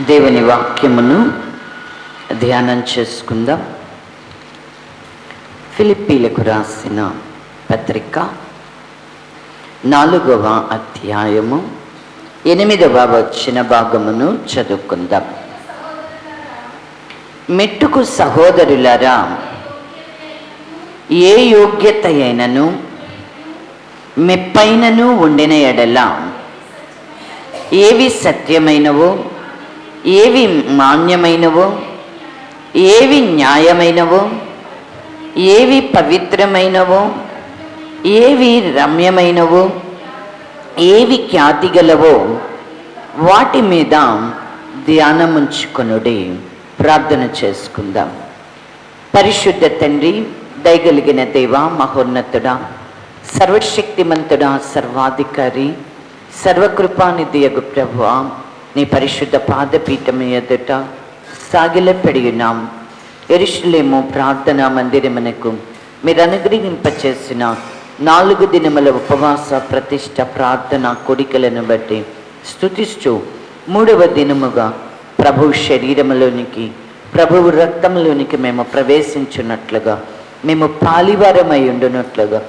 దేవుని వాక్యమును ధ్యానం చేసుకుందాం. ఫిలిప్పీలకు రాసిన పత్రిక 4వ అధ్యాయము 8వ వచన భాగమును చదువుకుందాం. మెట్టుకు సహోదరులారా, ఏ యోగ్యత అయినను మెప్పైనను ఉండిన ఎడల, ఏవి సత్యమైనవో, ఏవి మాన్యమైనవో, ఏవి న్యాయమైనవో, ఏవి పవిత్రమైనవో, ఏవి రమ్యమైనవో, ఏవి ఖ్యాతిగలవో వాటి మీద ధ్యానముంచుకొనుడి. ప్రార్థన చేసుకుందాం. పరిశుద్ధ తండ్రి, దయగలిగిన దేవా, మహోన్నతుడా, సర్వశక్తిమంతుడా, సర్వాధికారి, సర్వకృపానిధియగు ప్రభువా, నీ పరిశుద్ధ పాదపీఠం ఎదుట సాగిలపడి ఉన్నాం. యెరూషలేము ప్రార్థనా మందిరమునకు మీరు అనుగ్రహింపచేసిన 4 దినముల ఉపవాస ప్రతిష్ట ప్రార్థన కోడికలను బట్టి స్తుతిస్తూ 3వ దినముగా ప్రభు శరీరములోనికి, ప్రభువు రక్తంలోనికి మేము ప్రవేశించున్నట్లుగా, మేము పాలివారమై ఉండునట్లుగా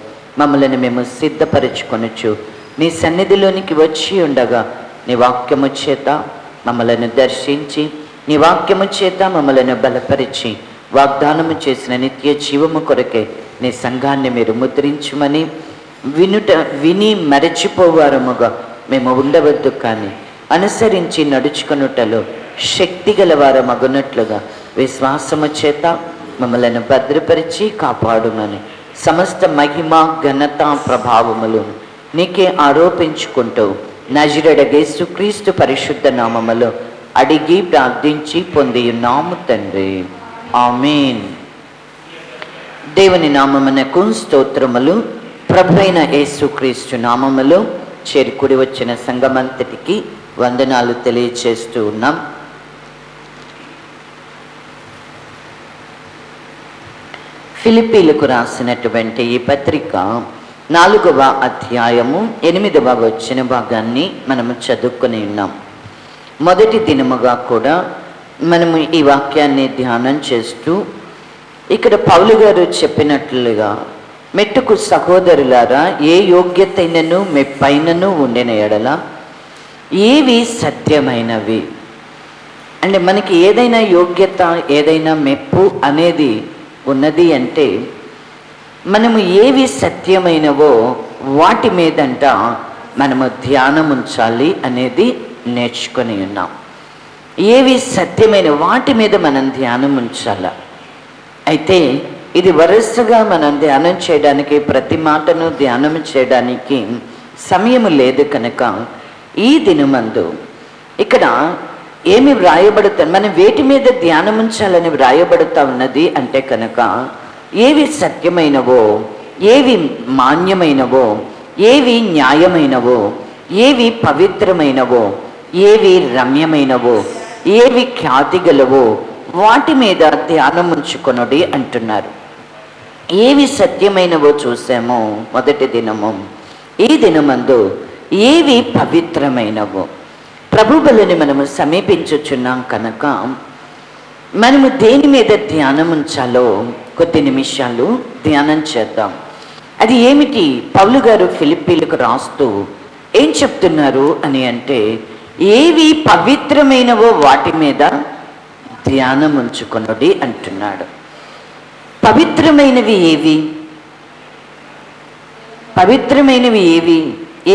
మమ్మల్ని మేము సిద్ధపరచుకొనొచ్చు. నీ సన్నిధిలోనికి వచ్చి ఉండగా నీ వాక్యము చేత మమ్మలను దర్శించి, నీ వాక్యము చేత మమ్మలను బలపరిచి, వాగ్దానము చేసిన నిత్య జీవము కొరకే నీ సంఘాన్ని మీరు ముద్రించమని, విని మరచిపోవారముగా మేము ఉండవద్దు, కానీ అనుసరించి నడుచుకొనుటలో శక్తి గలవారు మగునట్లుగా విశ్వాసము చేత మమ్మలను భద్రపరిచి కాపాడుమని, సమస్త మహిమ ఘనత ప్రభావములు నీకే ఆరోపించుకుంటూ నజరేయుడైన యేసుక్రీస్తు పరిశుద్ధ నామములో అడిగి ప్రార్థించి పొంది ఉన్నాము తండ్రి, ఆమేన్. దేవుని నామమునకు స్తోత్రములు. ప్రభువైన యేసుక్రీస్తు నామములో చేరుకుడి వచ్చిన సంఘమంతటికి వందనాలు తెలియచేస్తూ ఉన్నాం. ఫిలిప్పీలకు రాసినటువంటి ఈ పత్రిక 4వ అధ్యాయము 8వ వచన భాగాన్ని మనము చదువుకొని ఉన్నాం. మొదటి దినముగా కూడా మనము ఈ వాక్యాన్ని ధ్యానం చేస్తూ ఇక్కడ పౌలు గారు చెప్పినట్లుగా, మెట్టుకు సహోదరులారా, ఏ యోగ్యతైనను మెప్పైనను ఉండిన ఎడల, ఏవి సత్యమైనవి. అంటే మనకి ఏదైనా యోగ్యత, ఏదైనా మెప్పు అనేది ఉన్నది అంటే మనము ఏవి సత్యమైనవో వాటి మీదంట మనము ధ్యానం ఉంచాలి అనేది నేర్చుకొని ఉన్నాం. ఏవి సత్యమైన వాటి మీద మనం ధ్యానం ఉంచాల. అయితే ఇది వరుసగా మనం ధ్యానం చేయడానికి, ప్రతి మాటను ధ్యానం చేయడానికి సమయం లేదు కనుక ఈ దినమందు ఇక్కడ ఏమి వ్రాయబడుతుంది, మనం వేటి మీద ధ్యానం ఉంచాలని వ్రాయబడుతూ ఉన్నది అంటే కనుక, ఏవి సత్యమైనవో, ఏవి మాన్యమైనవో, ఏవి న్యాయమైనవో, ఏవి పవిత్రమైనవో, ఏవి రమ్యమైనవో, ఏవి ఖ్యాతిగలవో వాటి మీద ధ్యానం ఉంచుకొనుడి అంటున్నారు. ఏవి సత్యమైనవో చూసామో మొదటి దినము. ఈ దినమందు ఏవి పవిత్రమైనవో, ప్రభు బలిని మనము సమీపించుచున్నాం కనుక మనము దేని మీద ధ్యానం ఉంచాలో కొద్ది నిమిషాలు ధ్యానం చేద్దాం. అది ఏమిటి? పౌలు గారు ఫిలిప్పీలకు రాస్తూ ఏం చెప్తున్నారు అని అంటే, ఏవి పవిత్రమైనవో వాటి మీద ధ్యానం ఉంచుకొనుడి అంటున్నాడు. పవిత్రమైనవి ఏవి? పవిత్రమైనవి ఏవి?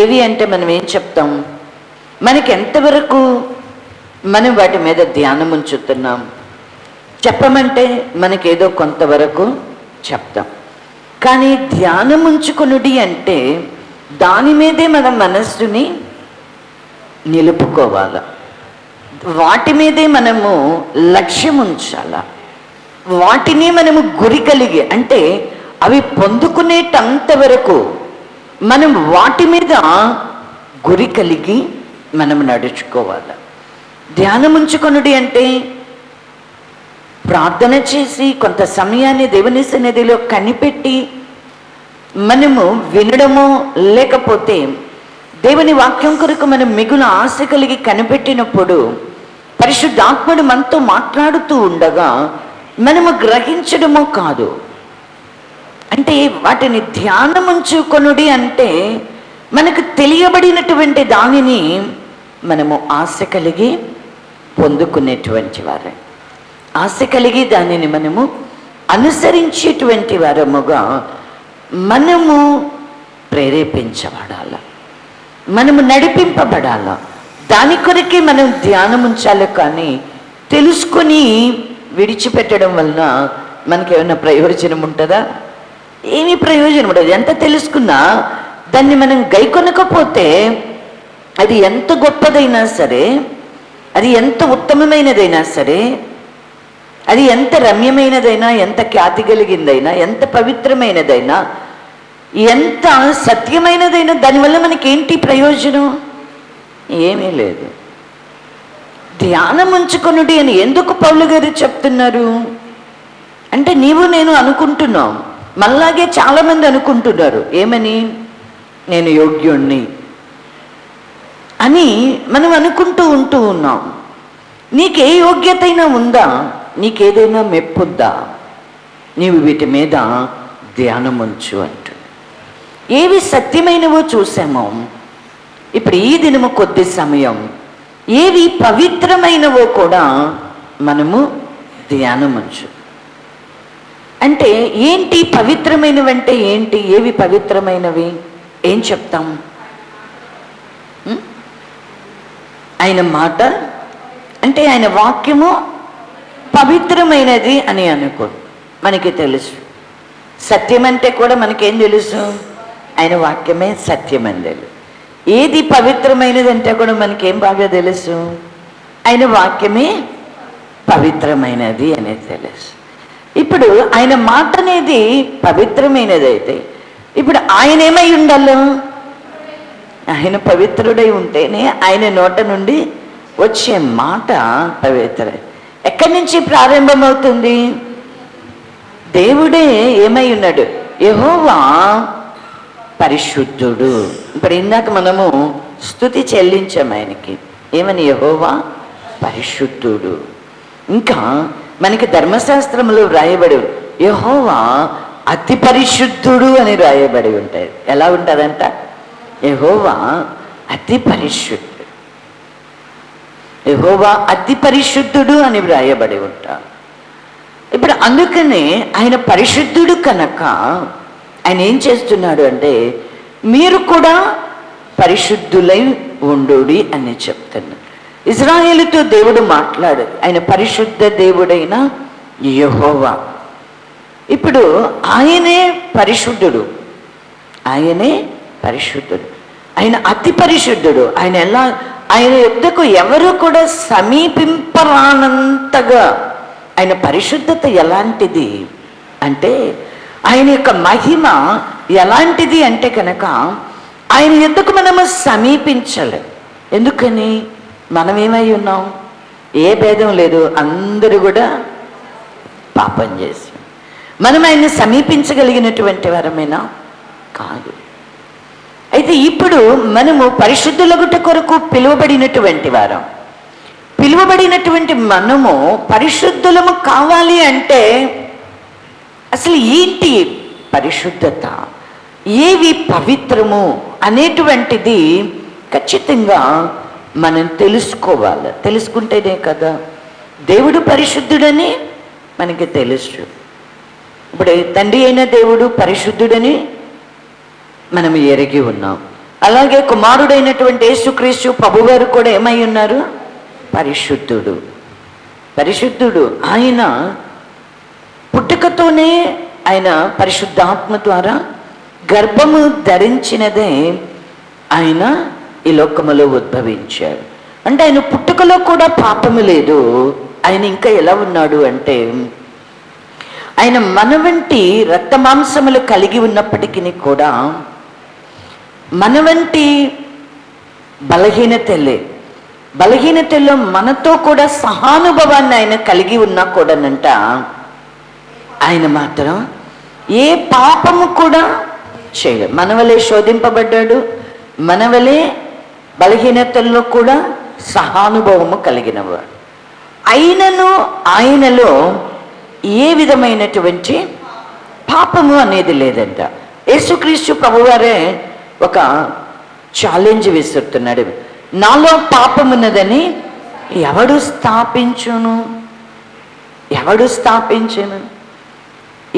ఏవి అంటే మనం ఏం చెప్తాం? మనకి ఎంతవరకు మనం వాటి మీద ధ్యానం ఉంచుతున్నాం? చెప్పమంటే మనకేదో కొంతవరకు చెప్తాం, కానీ ధ్యానం ఉంచుకొనుడి అంటే దాని మీదే మన మనస్సుని నిలుపుకోవాల, వాటి మీదే మనము లక్ష్యం ఉంచాల, వాటిని మనము గురి కలిగి, అంటే అవి పొందుకునేటంత వరకు మనం వాటి మీద గురి కలిగి మనం నడుచుకోవాలి. ధ్యానం ఉంచుకొనుడి అంటే ప్రార్థన చేసి కొంత సమయాన్ని దేవుని సన్నిధిలో కనిపెట్టి మనము వినడమో, లేకపోతే దేవుని వాక్యం కొరకు మనం మిగులు ఆశ కలిగి కనిపెట్టినప్పుడు పరిశుద్ధాత్ముడు మనతో మాట్లాడుతూ ఉండగా మనము గ్రహించడమో కాదు. అంటే వాటిని ధ్యానముంచుకొనుడి అంటే మనకు తెలియబడినటువంటి దానిని మనము ఆశ కలిగి పొందుకునేటువంటి వారే, ఆశ కలిగి దానిని మనము అనుసరించేటువంటి వారముగా మనము ప్రేరేపించబడాల, మనము నడిపింపబడాల. దాని కొరకే మనం ధ్యానం ఉంచాలి. కానీ తెలుసుకొని విడిచిపెట్టడం వలన మనకేమైనా ప్రయోజనం ఉంటుందా? ఏమీ ప్రయోజనం ఉండదు. ఎంత తెలుసుకున్నా దాన్ని మనం గైకొనకపోతే అది ఎంత గొప్పదైనా సరే, అది ఎంత ఉత్తమమైనదైనా సరే, అది ఎంత రమ్యమైనదైనా, ఎంత ఖ్యాతి కలిగిందైనా, ఎంత పవిత్రమైనదైనా, ఎంత సత్యమైనదైనా దానివల్ల మనకేంటి ప్రయోజనం? ఏమీ లేదు. ధ్యానం ఉంచుకొనుడి అని ఎందుకు పౌలు గారు చెప్తున్నారు అంటే, నీవు నేను అనుకుంటున్నాం, మళ్ళాగే చాలామంది అనుకుంటున్నారు ఏమని, నేను యోగ్యుణ్ణి అని మనం అనుకుంటూ ఉన్నాం. నీకే యోగ్యత అయినా ఉందా? నీకేదైనా మెప్పుద్దా? నీవు వీటి మీద ధ్యానం ఉంచు అంటు. ఏవి సత్యమైనవో చూసామో, ఇప్పుడు ఈ దినము కొద్ది సమయం ఏవి పవిత్రమైనవో కూడా మనము ధ్యానం ఉంచు. అంటే ఏంటి పవిత్రమైనవి? అంటే ఏంటి? ఏవి పవిత్రమైనవి? ఏం చెప్తాం? ఆయన మాట అంటే ఆయన వాక్యము పవిత్రమైనది అని అనుకో, మనకి తెలుసు. సత్యం అంటే కూడా మనకేం తెలుసు? ఆయన వాక్యమే సత్యం అని తెలుసు. ఏది పవిత్రమైనది అంటే కూడా మనకేం బాగా తెలుసు? ఆయన వాక్యమే పవిత్రమైనది అనేది తెలుసు. ఇప్పుడు ఆయన మాట అనేది పవిత్రమైనది అయితే, ఇప్పుడు ఆయన ఏమై ఉండాలి? ఆయన పవిత్రుడై ఉంటేనే ఆయన నోట నుండి వచ్చే మాట పవిత్ర. ఎక్కడి నుంచి ప్రారంభమవుతుంది? దేవుడే ఏమై ఉన్నాడు? యెహోవా పరిశుద్ధుడు. ఇప్పుడు ఇందాక మనము స్తుతి చెల్లించాం ఆయనకి ఏమని? యెహోవా పరిశుద్ధుడు. ఇంకా మనకి ధర్మశాస్త్రంలో వ్రాయబడి యెహోవా అతి పరిశుద్ధుడు అని వ్రాయబడి ఉంటాయి. ఎలా ఉంటుందంట? యెహోవా అతి పరిశుద్ధుడు, యెహోవా అతి పరిశుద్ధుడు అని వ్రాయబడి ఉంటాడు. ఇప్పుడు అందుకనే ఆయన పరిశుద్ధుడు కనుక ఆయన ఏం చేస్తున్నాడు అంటే, మీరు కూడా పరిశుద్ధులై ఉండుడి అని చెప్తున్నాడు. ఇజ్రాయేలుతో దేవుడు మాట్లాడు, ఆయన పరిశుద్ధ దేవుడైన యెహోవా. ఇప్పుడు ఆయనే పరిశుద్ధుడు, ఆయనే పరిశుద్ధుడు, ఆయన అతి పరిశుద్ధుడు. ఆయన ఎలా, ఆయన యొద్దకు ఎవరు కూడా సమీపింపరానంతగా ఆయన పరిశుద్ధత ఎలాంటిది అంటే, ఆయన యొక్క మహిమ ఎలాంటిది అంటే కనుక ఆయన యొద్దకు మనము సమీపించలేం. ఎందుకని? మనం ఏమై ఉన్నాం? ఏ భేదం లేదు, అందరూ కూడా పాపం చేసి మనం ఆయన్ని సమీపించగలిగినటువంటి వారమేనా? కాదు. అయితే ఇప్పుడు మనము పరిశుద్ధులగుట కొరకు పిలువబడినటువంటి వారం. పిలువబడినటువంటి మనము పరిశుద్ధులము కావాలి అంటే అసలు ఏంటి పరిశుద్ధత, ఏవి పవిత్రము అనేటువంటిది ఖచ్చితంగా మనం తెలుసుకోవాలి. తెలుసుకుంటేనే కదా దేవుడు పరిశుద్ధుడని మనకి తెలుసు. ఇప్పుడు తండ్రి అయిన దేవుడు పరిశుద్ధుడని మనం ఎరిగి ఉన్నాం. అలాగే కుమారుడైనటువంటి యేసుక్రీస్తు ప్రభువారు కూడా ఏమై ఉన్నారు? పరిశుద్ధుడు. పరిశుద్ధుడు. ఆయన పుట్టుకతోనే ఆయన పరిశుద్ధాత్మ ద్వారా గర్భము ధరించినదే ఆయన ఈ లోకములో ఉద్భవించాడు. అంటే ఆయన పుట్టుకలో కూడా పాపము లేదు. ఆయన ఇంకా ఎలా ఉన్నాడు అంటే, ఆయన మన వంటి రక్త మాంసములు కలిగి ఉన్నప్పటికీ కూడా మన వంటి బలహీనతల్లో మనతో కూడా సహానుభవాన్ని ఆయన కలిగి ఉన్నా కూడానంట, ఆయన మాత్రం ఏ పాపము కూడా చేయలేదు. మన వలే శోధింపబడ్డాడు, మన వలే బలహీనతల్లో కూడా సహానుభవము కలిగినవాడు. అయినను ఆయనలో ఏ విధమైనటువంటి పాపము అనేది లేదంట. యేసుక్రీస్తు ప్రభువారే ఒక ఛాలెంజ్ విసురుతున్నాడు. నాలో పాపమున్నదని ఎవడు స్థాపించును?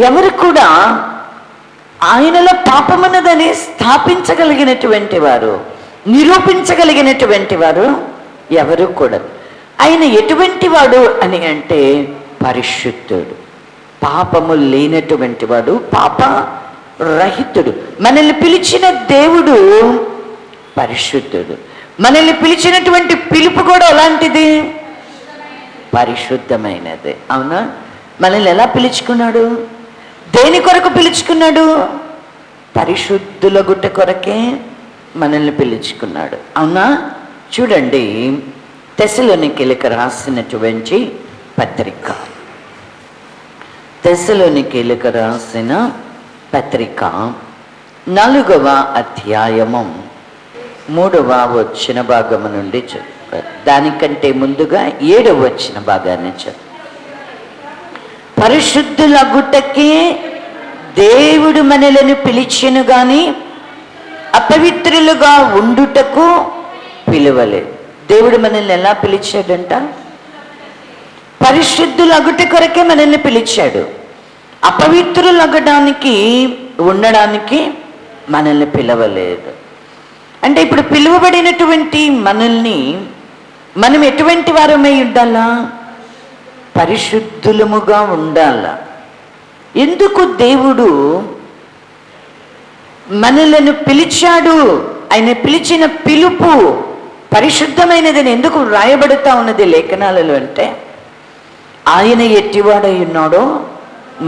ఎవరు కూడా ఆయనలో పాపమున్నదని స్థాపించగలిగినటువంటి వారు, నిరూపించగలిగినటువంటి వారు ఎవరు కూడా. ఆయన ఎటువంటి వాడు అని అంటే పరిశుద్ధుడు, పాపము లేనటువంటి వాడు, పాప రహితుడు. మనల్ని పిలిచిన దేవుడు పరిశుద్ధుడు. మనల్ని పిలిచినటువంటి పిలుపు కూడా ఎలాంటిది? పరిశుద్ధమైనది. అవునా? మనల్ని ఎలా పిలుచుకున్నాడు? దేని కొరకు పిలుచుకున్నాడు? పరిశుద్ధుల గుట్ట కొరకే మనల్ని పిలుచుకున్నాడు. అవునా? చూడండి, తెస్సలోనికీయులకు రాసినటువంటి పత్రిక, తెస్సలోనికీయులకు రాసిన పత్రిక 4వ అధ్యాయము 3వ వచన భాగము నుండి చదువు. దానికంటే ముందుగా 7వ వచన భాగాన్ని చదువు. పరిశుద్ధుల గుట్టకి దేవుడు మనలను పిలిచెను గాని అపవిత్రులుగా ఉండుటకు పిలువలేదు. దేవుడు మనల్ని ఎలా పిలిచాడంట? పరిశుద్ధుల అగుట కొరకే మనల్ని పిలిచాడు. అపవిత్రులు అగడానికి, ఉండడానికి మనల్ని పిలవలేదు. అంటే ఇప్పుడు పిలువబడినటువంటి మనల్ని మనం ఎటువంటి వారమై ఉండాలా? పరిశుద్ధులముగా ఉండాలా. ఎందుకు దేవుడు మనలను పిలిచాడు? ఆయన పిలిచిన పిలుపు పరిశుద్ధమైనదని ఎందుకు వ్రాయబడుతూ ఉన్నది లేఖనాలలో అంటే, ఆయన ఎట్టివాడై ఉన్నాడో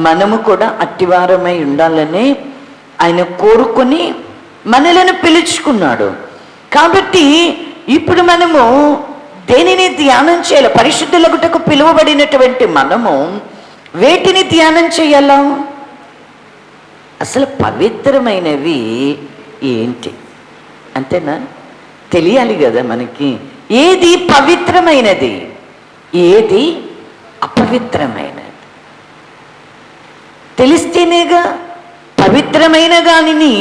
మనము కూడా అట్టివారమై ఉండాలని ఆయన కోరుకొని మనలను పిలుచుకున్నాడు. కాబట్టి ఇప్పుడు మనము దేనిని ధ్యానం చేయాలి? పరిశుద్ధులగుటకు పిలువబడినటువంటి మనము వేటిని ధ్యానం చేయాలా? అసలు పవిత్రమైనవి ఏంటి? అంతేనా? తెలియాలి కదా మనకి. ఏది పవిత్రమైనది, ఏది అపవిత్రమైనది తెలిస్తేనేగా. పవిత్రమైన దానిని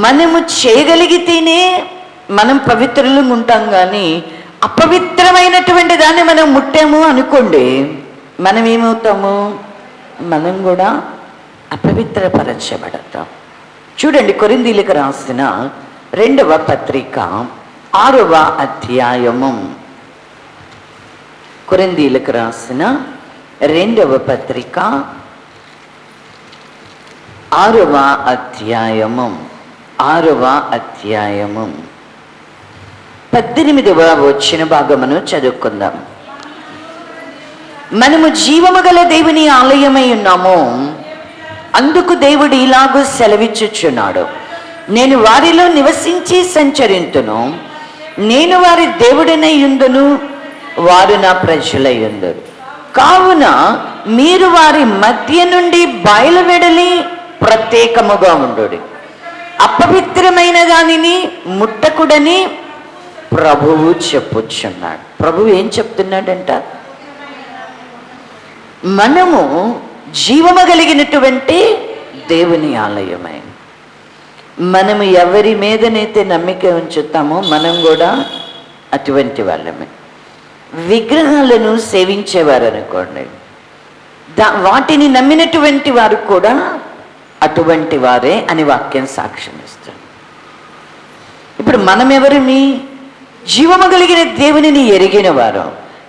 మనము చేయగలిగితేనే మనం పవిత్రులుగా ఉంటాం. కానీ అపవిత్రమైనటువంటి దాన్ని మనం ముట్టాము అనుకోండి, మనం ఏమవుతాము? మనం కూడా అపవిత్రపరచబడతాం. చూడండి, కొరింథీయులకు రాసిన 2వ పత్రిక 6వ అధ్యాయము, కొరింథీయులకు రాసిన 2వ పత్రిక 6వ అధ్యాయము 18వ వచన భాగమును చదువుకుందాం. మనము జీవము గల దేవుని ఆలయమై ఉన్నాము, అందుకు దేవుడు ఇలాగూ సెలవిచ్చుచున్నాడు, నేను వారిలో నివసించి సంచరింతును, నేను వారి దేవుడినై యుందును, వారు నా ప్రజలై యుందురు. కావున మీరు వారి మధ్య నుండి బయలువెడలి ప్రత్యేకముగా ఉండుడి, అపవిత్రమైన దానిని ముట్టకుడని ప్రభువు చెప్పుచున్నాడు. ప్రభువు ఏం చెప్తున్నాడంట? మనము జీవము కలిగినటువంటి దేవుని ఆలయమై, మనము ఎవరి మీదనైతే నమ్మిక ఉంచుతామో మనం కూడా అటువంటి వాళ్ళమే. విగ్రహాలను సేవించేవారు అనుకోండి, వాటిని నమ్మినటువంటి వారు కూడా అటువంటి వారే అని వాక్యం సాక్ష్యం ఇస్తుంది. ఇప్పుడు మనం ఎవరిమి? జీవము కలిగిన దేవునిని ఎరిగిన వారు.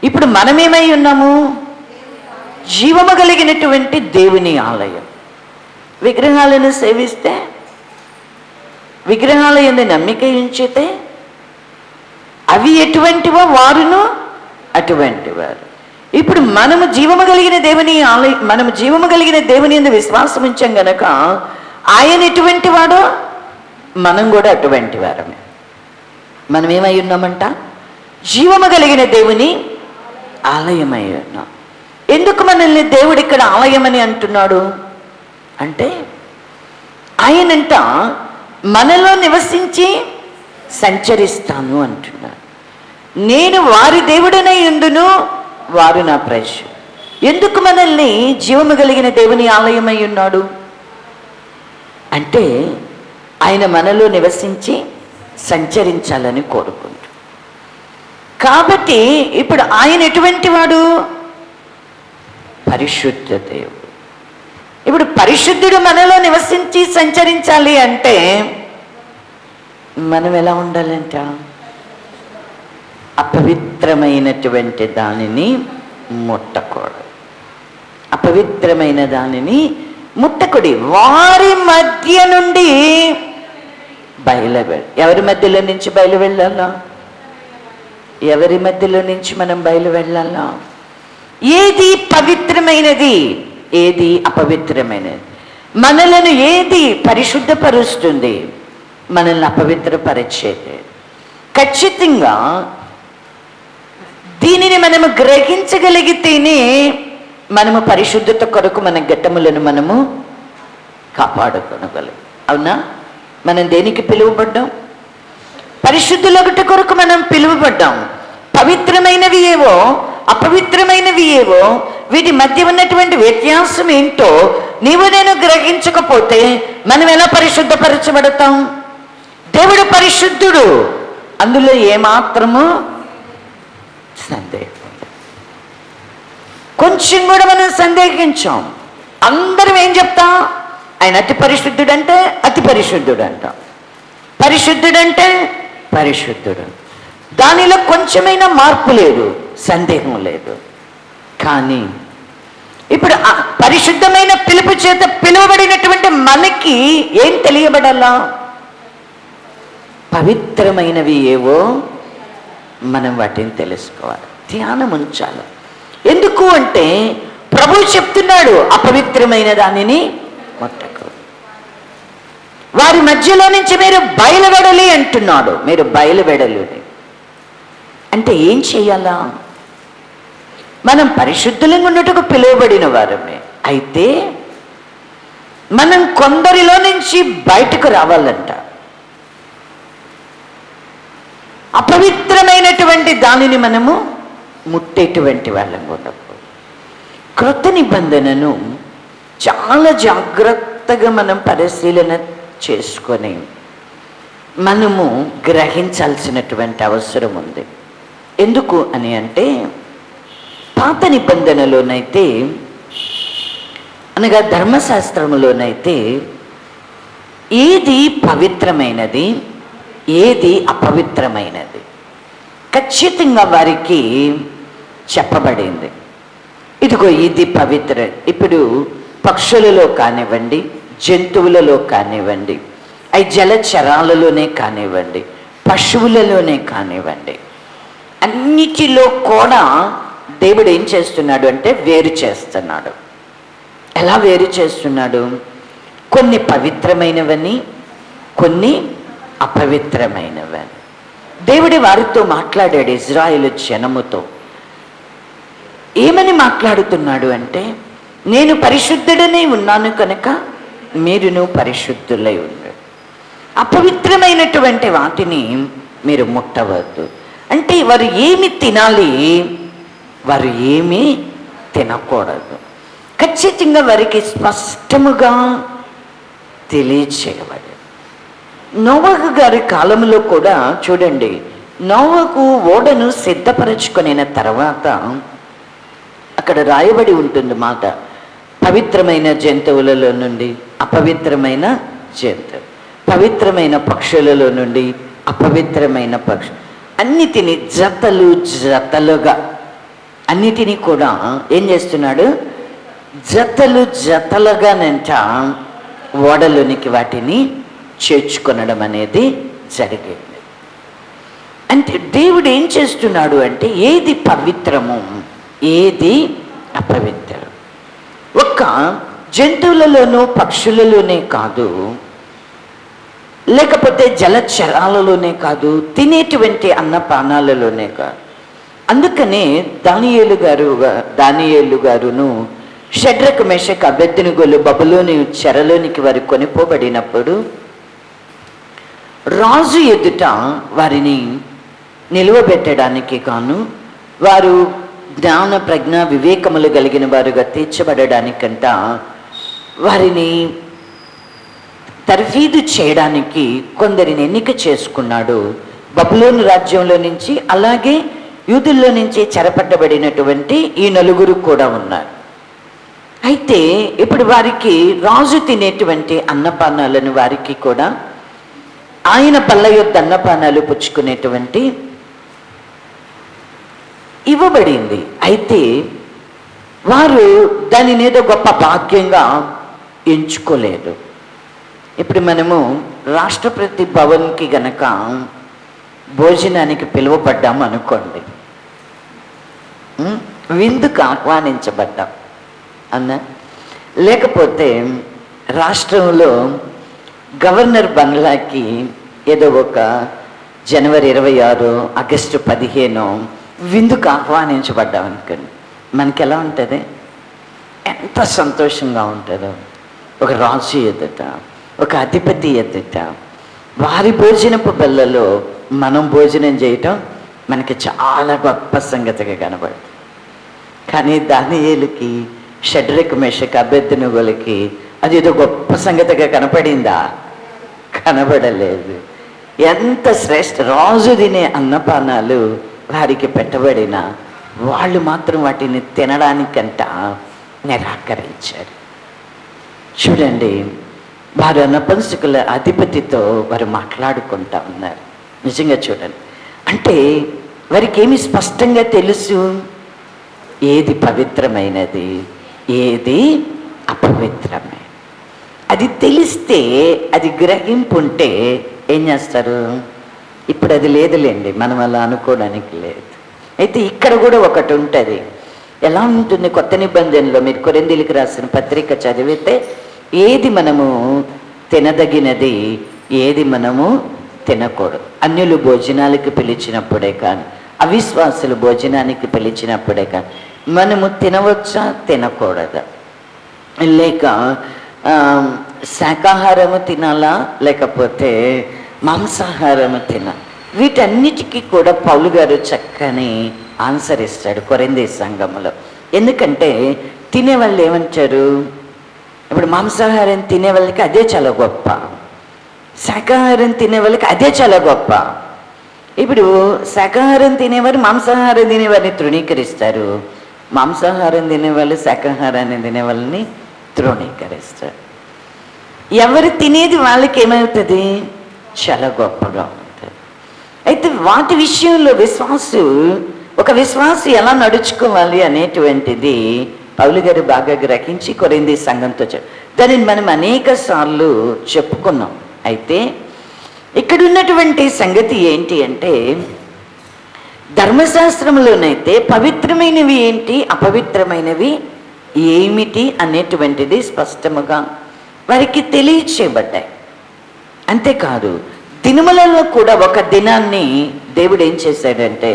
ఇప్పుడు మనమేమై ఉన్నాము? జీవము కలిగినటువంటి దేవుని ఆలయం. విగ్రహాలను సేవిస్తే, విగ్రహాల యందు నమ్మిక ఉంచితే అవి ఎటువంటివో వారును అటువంటి వారు. ఇప్పుడు మనము జీవము కలిగిన దేవుని ఆలయం, మనము జీవము కలిగిన దేవుని యందు విశ్వాసం ఉంచాం గనక ఆయన ఎటువంటి వాడో మనం కూడా అటువంటి వారమే. మనం ఏమై ఉన్నామంట? జీవము కలిగిన దేవుని ఆలయమై ఉన్నాం. ఎందుకు మనల్ని దేవుడు ఇక్కడ ఆలయమని అంటున్నాడు అంటే, ఆయనంట మనలో నివసించి సంచరిస్తాను అంటున్నాడు. నేను వారి దేవుడనై ఉండును, వారు నా ప్రజలు. ఎందుకు మనల్ని జీవము కలిగిన దేవుని ఆలయమై ఉన్నాడు అంటే ఆయన మనలో నివసించి సంచరించాలని కోరుకుంటాడు. కాబట్టి ఇప్పుడు ఆయన ఎటువంటి వాడు? పరిశుద్ధ దేవుడు. ఇప్పుడు పరిశుద్ధుడు మనలో నివసించి సంచరించాలి అంటే మనం ఎలా ఉండాలంట? అపవిత్రమైనటువంటి దానిని ముట్టకూడదు. అపవిత్రమైన దానిని ముట్టకుడి. వారి మధ్య నుండి బయలువెళ్ళ. ఎవరి మధ్యలో నుంచి బయలు వెళ్ళాలా? ఎవరి మధ్యలో నుంచి మనం బయలు వెళ్ళాలా? ఏది పవిత్రమైనది, ఏది అపవిత్రమైనది? మనలను ఏది పరిశుద్ధపరుస్తుంది, మనల్ని అపవిత్రపరిచేది? ఖచ్చితంగా దీనిని మనము గ్రహించగలిగితేనే మనము పరిశుద్ధత కొరకు మన ఘట్టములను మనము కాపాడుకొనగలం. అవునా? మనం దేనికి పిలువబడ్డాం? పరిశుద్ధులొకటి కొరకు మనం పిలువబడ్డాం. పవిత్రమైనవి ఏవో, అపవిత్రమైనవి ఏవో, వీటి మధ్య ఉన్నటువంటి వ్యత్యాసం ఏంటో నీవు నేను గ్రహించకపోతే మనం ఎలా పరిశుద్ధపరచబడతాం? దేవుడు పరిశుద్ధుడు, అందులో ఏమాత్రము సందేహం, కొంచెం కూడా మనం సందేహించాం. అందరం ఏం చెప్తాం? ఆయన అతి పరిశుద్ధుడంటే అతి పరిశుద్ధుడు అంటాం, పరిశుద్ధుడంటే పరిశుద్ధుడు. దానిలో కొంచెమైనా మార్పు లేదు, సందేహం లేదు. కానీ ఇప్పుడు పరిశుద్ధమైన పిలుపు చేత పిలువబడినటువంటి మనకి ఏం తెలియబడాలా? పవిత్రమైనవి ఏవో మనం వాటిని తెలుసుకోవాలి, ధ్యానం ఉంచాలి. ఎందుకు అంటే ప్రభువు చెప్తున్నాడు, అపవిత్రమైన దానిని ముట్టకు. వారి మధ్యలో నుంచి మీరు బయలువెడలి అంటున్నాడు. మీరు బయలువెడలి అంటే ఏం చేయాలా? మనం పరిశుద్ధులంగా ఉన్నట్టుకు పిలువబడిన వారమే. అయితే మనం కొందరిలో నుంచి బయటకు రావాలంట. అపవిత్రమైనటువంటి దానిని మనము ముట్టేటువంటి వాళ్ళం ఉండకూడదు. క్రొత్త నిబంధనను చాలా జాగ్రత్తగా మనం పరిశీలన చేసుకొని మనము గ్రహించాల్సినటువంటి అవసరం ఉంది. ఎందుకు అని అంటే పాత నిబంధనలోనైతే అనగా ధర్మశాస్త్రములోనైతే ఏది పవిత్రమైనది, ఏది అపవిత్రమైనది ఖచ్చితంగా వారికి చెప్పబడింది. ఇదిగో ఇది పవిత్ర. ఇప్పుడు పక్షులలో కానివ్వండి, జంతువులలో కానివ్వండి, అవి జలచరాలలోనే కానివ్వండి, పశువులలోనే కానివ్వండి, అన్నిటిలో కూడా దేవుడు ఏం చేస్తున్నాడు అంటే వేరు చేస్తున్నాడు. ఎలా వేరు చేస్తున్నాడు? కొన్ని పవిత్రమైనవని, కొన్ని అపవిత్రమైనవని. దేవుడి వారితో మాట్లాడాడు, ఇజ్రాయేలు జనముతో. ఏమని మాట్లాడుతున్నాడు అంటే, నేను పరిశుద్ధుడనే ఉన్నాను కనుక మీరును పరిశుద్ధులై ఉన్నాడు. అపవిత్రమైనటువంటి వాటిని మీరు ముట్టవద్దు. అంటే వారు ఏమి తినాలి, వారు ఏమీ తినకూడదు. ఖచ్చితంగా వారికి స్పష్టముగా తెలియచేయబడి. నోవహు గారి కాలంలో కూడా చూడండి, నోవహు ఓడను సిద్ధపరచుకొనిన తర్వాత అక్కడ రాయబడి ఉంటుంది మాట, పవిత్రమైన జంతువులలో నుండి అపవిత్రమైన జంతువు, పవిత్రమైన పక్షులలో నుండి అపవిత్రమైన పక్షు, అన్నిటిని జతలు జతలుగా అన్నిటినీ కూడా ఏం చేస్తున్నాడు? జతలు జతలుగానంట ఓడలోనికి వాటిని చేర్చుకొనడం అనేది జరిగింది. అంటే దేవుడు ఏం చేస్తున్నాడు అంటే ఏది పవిత్రము, ఏది అపవిత్రం. ఒక్క జంతువులలోనూ పక్షులలోనే కాదు, లేకపోతే జలచరాలలోనే కాదు, తినేటువంటి అన్నపానాలలోనే కాదు. అందుకనే దానియేలు గారును షడ్రక్ మేషక్ అబేద్నెగోలు బబులోని చెరలోనికి వారు కొనిపోబడినప్పుడు రాజు ఎదుట వారిని నిలువబెట్టడానికి గాను వారు జ్ఞాన ప్రజ్ఞ వివేకములు కలిగిన వారుగా తీర్చబడడానికంట వారిని తర్ఫీదు చేయడానికి కొందరిని ఎన్నిక చేసుకున్నాడు. బబులోను రాజ్యంలో నుంచి, అలాగే యూదుల్లో నుంచి చెరపట్టబడినటువంటి ఈ నలుగురు కూడా ఉన్నారు. అయితే ఇప్పుడు వారికి రాజు తినేటువంటి అన్నపానాలను వారికి కూడా ఆయన పళ్ళ యొద్ద అన్నపానాలు పుచ్చుకునేటువంటి ఇవ్వబడింది. అయితే వారు దానిని ఏదో గొప్ప భాగ్యంగా ఎంచుకోలేదు. ఇప్పుడు మనము రాష్ట్రపతి భవన్కి గనక భోజనానికి పిలువబడ్డాం అనుకోండి, విందుకు ఆహ్వానించబడ్డాం అన్న, లేకపోతే రాష్ట్రంలో గవర్నర్ బంగ్లాకి ఏదో ఒక జనవరి 26, ఆగస్టు 15 విందుకు ఆహ్వానించబడ్డాం అనుకోండి, మనకి ఎలా ఉంటుంది? ఎంత సంతోషంగా ఉంటుందో. ఒక రాజు ఎదుట, ఒక అధిపతి ఎదుట వారి భోజనపు బెల్లలో మనం భోజనం చేయటం మనకి చాలా గొప్ప సంగతిగా కనబడుతుంది. కానీ దానియేలుకి, షడ్రక్ మేషక్ అబేద్నెగోలకి అది ఏదో గొప్ప సంగతిగా కనపడిందా? కనబడలేదు. ఎంత శ్రేష్ఠ రాజు తినే అన్నపానాలు వారికి పెట్టబడిన వాళ్ళు మాత్రం వాటిని తినడానికంట నిరాకరించారు. చూడండి, వారు నపుంసకుల అధిపతితో వారు మాట్లాడుకుంటా ఉన్నారు. నిజంగా చూడండి, అంటే వారికి ఏమి స్పష్టంగా తెలుసు, ఏది పవిత్రమైనది, ఏది అపవిత్రమైనది. అది తెలిస్తే, అది గ్రహింపు ఉంటే ఏం చేస్తారు? ఇప్పుడు అది లేదులేండి, మనం అలా అనుకోవడానికి లేదు. అయితే ఇక్కడ కూడా ఒకటి ఉంటుంది. ఎలా ఉంటుంది? కొత్త నిబంధనలో మీరు కొరింథీయులకు రాసిన పత్రిక చదివితే ఏది మనము తినదగినది, ఏది మనము తినకూడదు. అన్యులు భోజనాలకు పిలిచినప్పుడే కానీ, అవిశ్వాసులు భోజనానికి పిలిచినప్పుడే కానీ మనము తినవచ్చా, తినకూడదా, లేక శాకాహారము తినాలా, లేకపోతే మాంసాహారము తినాలి, వీటన్నిటికీ కూడా పౌలు గారు చక్కని ఆన్సర్ ఇస్తాడు కొరింథీ సంఘములో. ఎందుకంటే తినేవాళ్ళు ఏమంటారు? ఇప్పుడు మాంసాహారం తినే వాళ్ళకి అదే చాలా గొప్ప, శాకాహారం తినే వాళ్ళకి అదే చాలా గొప్ప. ఇప్పుడు శాకాహారం తినేవారు మాంసాహారం తినేవారిని తృణీకరిస్తారు, మాంసాహారం తినేవాళ్ళు శాకాహారాన్ని తినే వాళ్ళని తృణీకరిస్తారు. ఎవరు తినేది వాళ్ళకి ఏమవుతుంది? చాలా గొప్పగా ఉంటుంది. అయితే వాటి విషయంలో ఒక విశ్వాసి ఎలా నడుచుకోవాలి అనేటువంటిది పౌలు గారు బాగా గ్రహించి కొరింథీ సంఘంతో దానిని మనం అనేక సార్లు చెప్పుకున్నాం. అయితే ఇక్కడ ఉన్నటువంటి సంగతి ఏంటి అంటే, ధర్మశాస్త్రంలోనైతే పవిత్రమైనవి ఏంటి, అపవిత్రమైనవి ఏమిటి అనేటువంటిది స్పష్టముగా వారికి తెలియచేయబడ్డాయి. అంతేకాదు, దినములలో కూడా ఒక దినాన్ని దేవుడు ఏం చేశాడంటే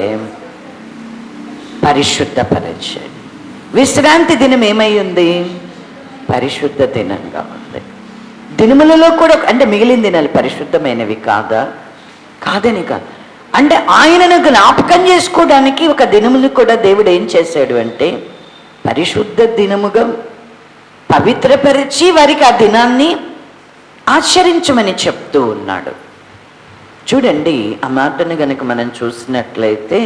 పరిశుద్ధపరిచాడు. విశ్రాంతి దినం ఏమై ఉంది? పరిశుద్ధ దినంగా ఉంది. దినములలో కూడా అంటే మిగిలిన దినాలు పరిశుద్ధమైనవి కాదని కాదు, అంటే ఆయనను జ్ఞాపకం చేసుకోవడానికి ఒక దినములు కూడా దేవుడు ఏం చేశాడు అంటే పరిశుద్ధ దినముగా పవిత్రపరిచి వారికి ఆ దినాన్ని ఆచరించమని చెప్తూ ఉన్నాడు. చూడండి, ఆ మాటను కనుక మనం చూసినట్లయితే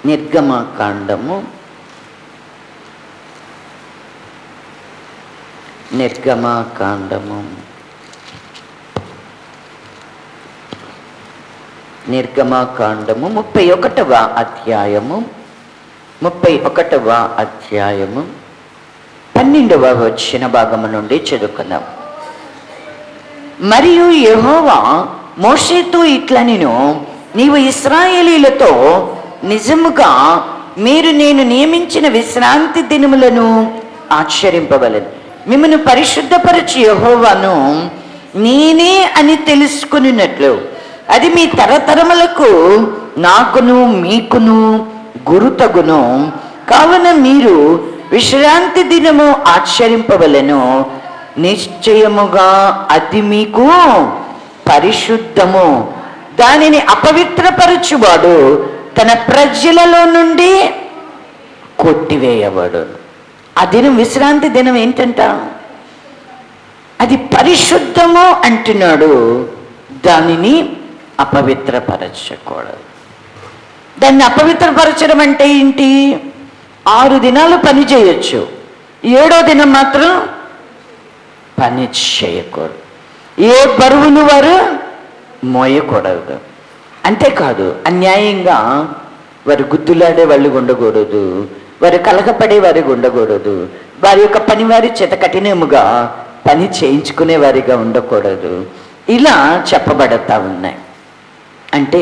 నిర్గమకాండము 31వ అధ్యాయము 12వ వచ్చిన భాగము నుండి చదువుకుందాం. మరియు యెహోవా మోషేతో ఇట్లనెను, నీవు ఇశ్రాయేలీయులతో నిజముగా మీరు నేను నియమించిన విశ్రాంతి దినములను ఆచరింపవలెను. మిమ్మల్ని పరిశుద్ధపరచు యెహోవాను నేనే అని తెలుసుకున్నట్లు అది మీ తరతరములకు నాకును మీకును గురుతగును. కావున మీరు విశ్రాంతి దినము ఆచరింపవలెను. నిశ్చయముగా అది మీకు పరిశుద్ధము. దానిని అపవిత్రపరచువాడు తన ప్రజలలో నుండి కొట్టివేయబడును. ఆ దినం విశ్రాంతి దినం ఏంటంట? అది పరిశుద్ధము అంటున్నాడు. దానిని అపవిత్రపరచకూడదు. దాన్ని అపవిత్రపరచడం అంటే ఏంటి? 6 దినాలు పని చేయొచ్చు, 7వ దినం మాత్రం పని చేయకూడదు. ఏ బరువులు వారు మోయకూడదు. అంతేకాదు, అన్యాయంగా వారు గుద్దులాడే వాళ్ళు ఉండకూడదు, వారు కలగపడే వారికి ఉండకూడదు, వారి యొక్క పని వారి చేత కఠినముగా పని చేయించుకునే వారిగా ఉండకూడదు. ఇలా చెప్పబడతా ఉన్నాయి. అంటే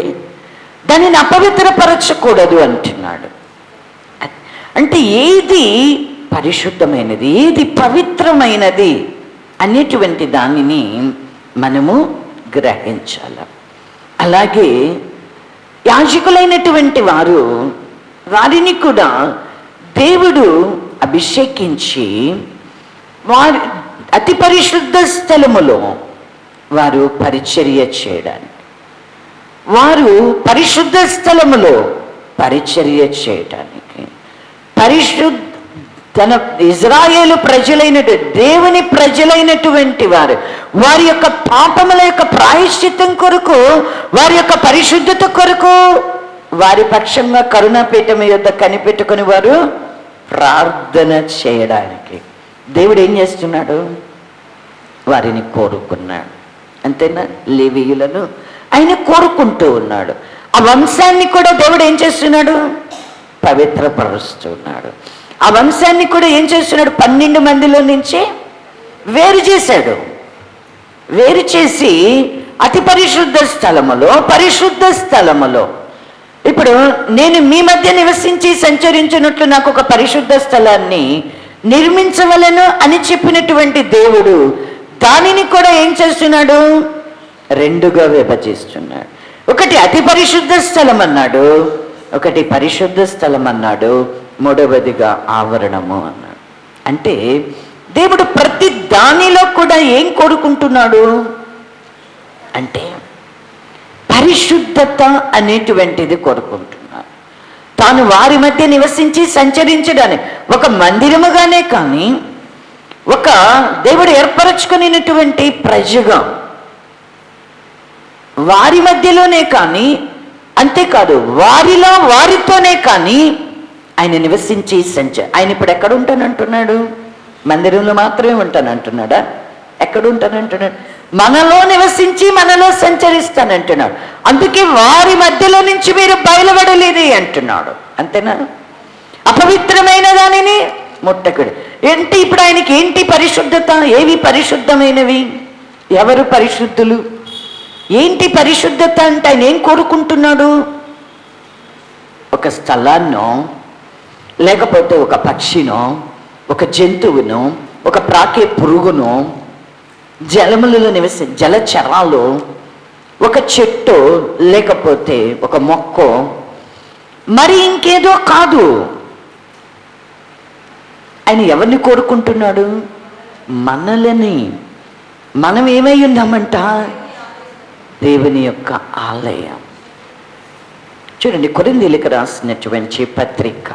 దానిని అపవిత్రపరచకూడదు అంటున్నాడు. అంటే ఏది పరిశుద్ధమైనది, ఏది పవిత్రమైనది అనేటువంటి దానిని మనము గ్రహించాలి. అలాగే యాజకులైనటువంటి వారిని కూడా దేవుడు అభిషేకించి వారి అతి పరిశుద్ధ స్థలములో వారు పరిచర్య చేయడానికి, వారు పరిశుద్ధ స్థలములో పరిచర్య చేయడానికి, తన ఇజ్రాయేలు దేవుని ప్రజలైనటువంటి వారి యొక్క పాపముల యొక్క ప్రాయశ్చిత్తం కొరకు, వారి యొక్క పరిశుద్ధత కొరకు వారి పక్షంగా కరుణాపీఠం యొద్ద కనిపెట్టుకుని వారు ప్రార్థన చేయడానికి దేవుడు ఏం చేస్తున్నాడు? వారిని కోరుకున్నాడు. అంతేనా? లేవీయులను ఆయన కోరుకుంటూ ఉన్నాడు. ఆ వంశాన్ని కూడా దేవుడు ఏం చేస్తున్నాడు? పవిత్రపరుస్తున్నాడు. ఆ వంశాన్ని కూడా ఏం చేస్తున్నాడు? 12 మందిలో నుంచి వేరు చేశాడు. వేరు చేసి అతి పరిశుద్ధ స్థలములో ఇప్పుడు నేను మీ మధ్య నివసించి సంచరించినట్లు నాకు ఒక పరిశుద్ధ స్థలాన్ని నిర్మించవలను అని చెప్పినటువంటి దేవుడు దానిని కూడా ఏం చేస్తున్నాడు? 2గా విభజిస్తున్నాడు. ఒకటి అతి పరిశుద్ధ స్థలం అన్నాడు, ఒకటి పరిశుద్ధ స్థలం అన్నాడు, 3వదిగా ఆవరణము అన్నాడు. అంటే దేవుడు ప్రతి దానిలో కూడా ఏం కోరుకుంటున్నాడు అంటే పరిశుద్ధత అనేటువంటిది కోరుకుంటున్నాడు. తాను వారి మధ్య నివసించి సంచరించడానికి ఒక మందిరముగానే కానీ, ఒక దేవుడు ఏర్పరచుకునేటువంటి ప్రజగా వారి మధ్యలోనే కానీ, అంతేకాదు వారితోనే కానీ ఆయన నివసించి ఆయన ఇప్పుడు ఎక్కడ ఉంటానంటున్నాడు? మందిరంలో మాత్రమే ఉంటానంటున్నాడా? ఎక్కడ ఉంటానంటున్నాడు? మనలో నివసించి మనలో సంచరిస్తానంటున్నాడు. అందుకే వారి మధ్యలో నుంచి మీరు బయలుపడలేదే అంటున్నాడు. అంతేనా? అపవిత్రమైన దానిని ముట్టకుడు. ఏంటి ఇప్పుడు ఆయనకి ఏంటి పరిశుద్ధత? ఏవి పరిశుద్ధమైనవి? ఎవరు పరిశుద్ధులు? ఏంటి పరిశుద్ధత అంటే ఆయన ఏం కోరుకుంటున్నాడు? ఒక స్థలాన్నో, లేకపోతే ఒక పక్షినో, ఒక జంతువును, ఒక ప్రాకే పురుగును, జలములలో జలచరాలు, ఒక చెట్టు, లేకపోతే ఒక మొక్క, మరి ఇంకేదో కాదు. ఆయన ఎవరిని కోరుకుంటున్నాడు? మనల్ని. మనం ఏమై ఉన్నామంట? దేవుని యొక్క ఆలయం. చూడండి, కొరింథీయులకు రాసినటువంటి పత్రిక.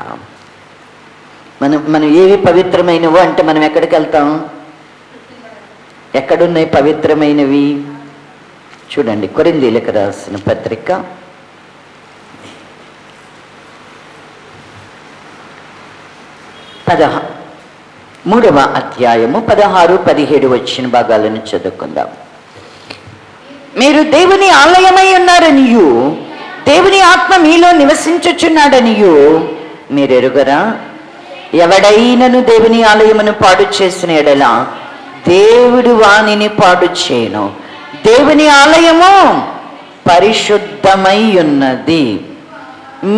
మనం ఏవి పవిత్రమైనవో అంటే మనం ఎక్కడికి వెళ్తాం? ఎక్కడున్నాయి పవిత్రమైనవి? చూడండి, కొరింథీయులకు రాసిన పత్రిక 3వ అధ్యాయము 16-17 వచ్చిన భాగాలను చదువుకుందాం. మీరు దేవుని ఆలయమై ఉన్నారనియు, దేవుని ఆత్మ మీలో నివసించుచున్నాడనియు మీరు ఎరుగరా? ఎవడైనను దేవుని ఆలయమును పాడు చేసిన ఎడల దేవుడు వానిని పాడు చేయను. దేవుని ఆలయము పరిశుద్ధమై ఉన్నది,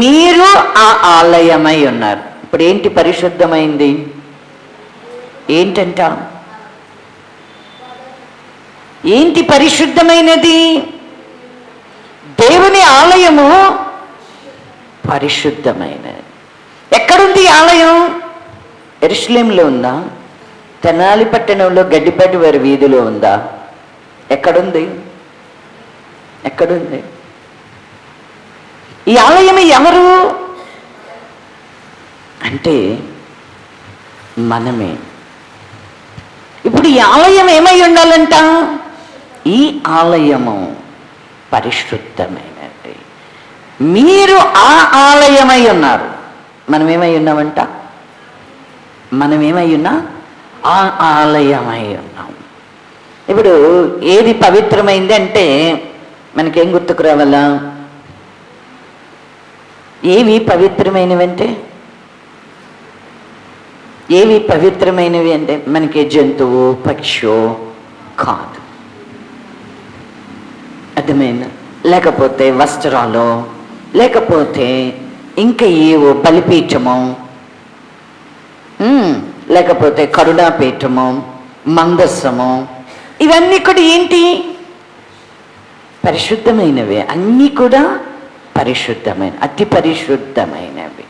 మీరు ఆ ఆలయమై ఉన్నారు. ఇప్పుడు ఏంటి పరిశుద్ధమైంది? ఏంటంట? ఏంటి పరిశుద్ధమైనది? దేవుని ఆలయము పరిశుద్ధమైనది. ఎక్కడుంది ఆలయం? యెరూషలేములో ఉందా? తెనాలి పట్టణంలో గడ్డిపాటి వారి వీధిలో ఉందా? ఎక్కడుంది? ఎక్కడుంది ఈ ఆలయం? ఎవరు అంటే మనమే. ఇప్పుడు ఈ ఆలయం ఏమై ఉండాలంట? ఈ ఆలయము పరిశుద్ధమైనది. మీరు ఆ ఆలయమై ఉన్నారు. మనం ఏమై ఉన్నామంట? మనం ఏమై ఉన్నా? ఆ ఆలయమై ఉన్నాం. ఇప్పుడు ఏది పవిత్రమైంది అంటే మనకేం గుర్తుకు రావాలా? ఏవి పవిత్రమైనవి అంటే, ఏవి పవిత్రమైనవి అంటే మనకి జంతువు పక్షో కాదు, అర్థమైందా? లేకపోతే వస్త్రాలు, లేకపోతే ఇంకా ఏవో బలిపీఠము, లేకపోతే కరుణాపీఠము, మందస్సము, ఇవన్నీ కూడా ఏంటి? పరిశుద్ధమైనవి. అన్నీ కూడా పరిశుద్ధమైన, అతి పరిశుద్ధమైనవి.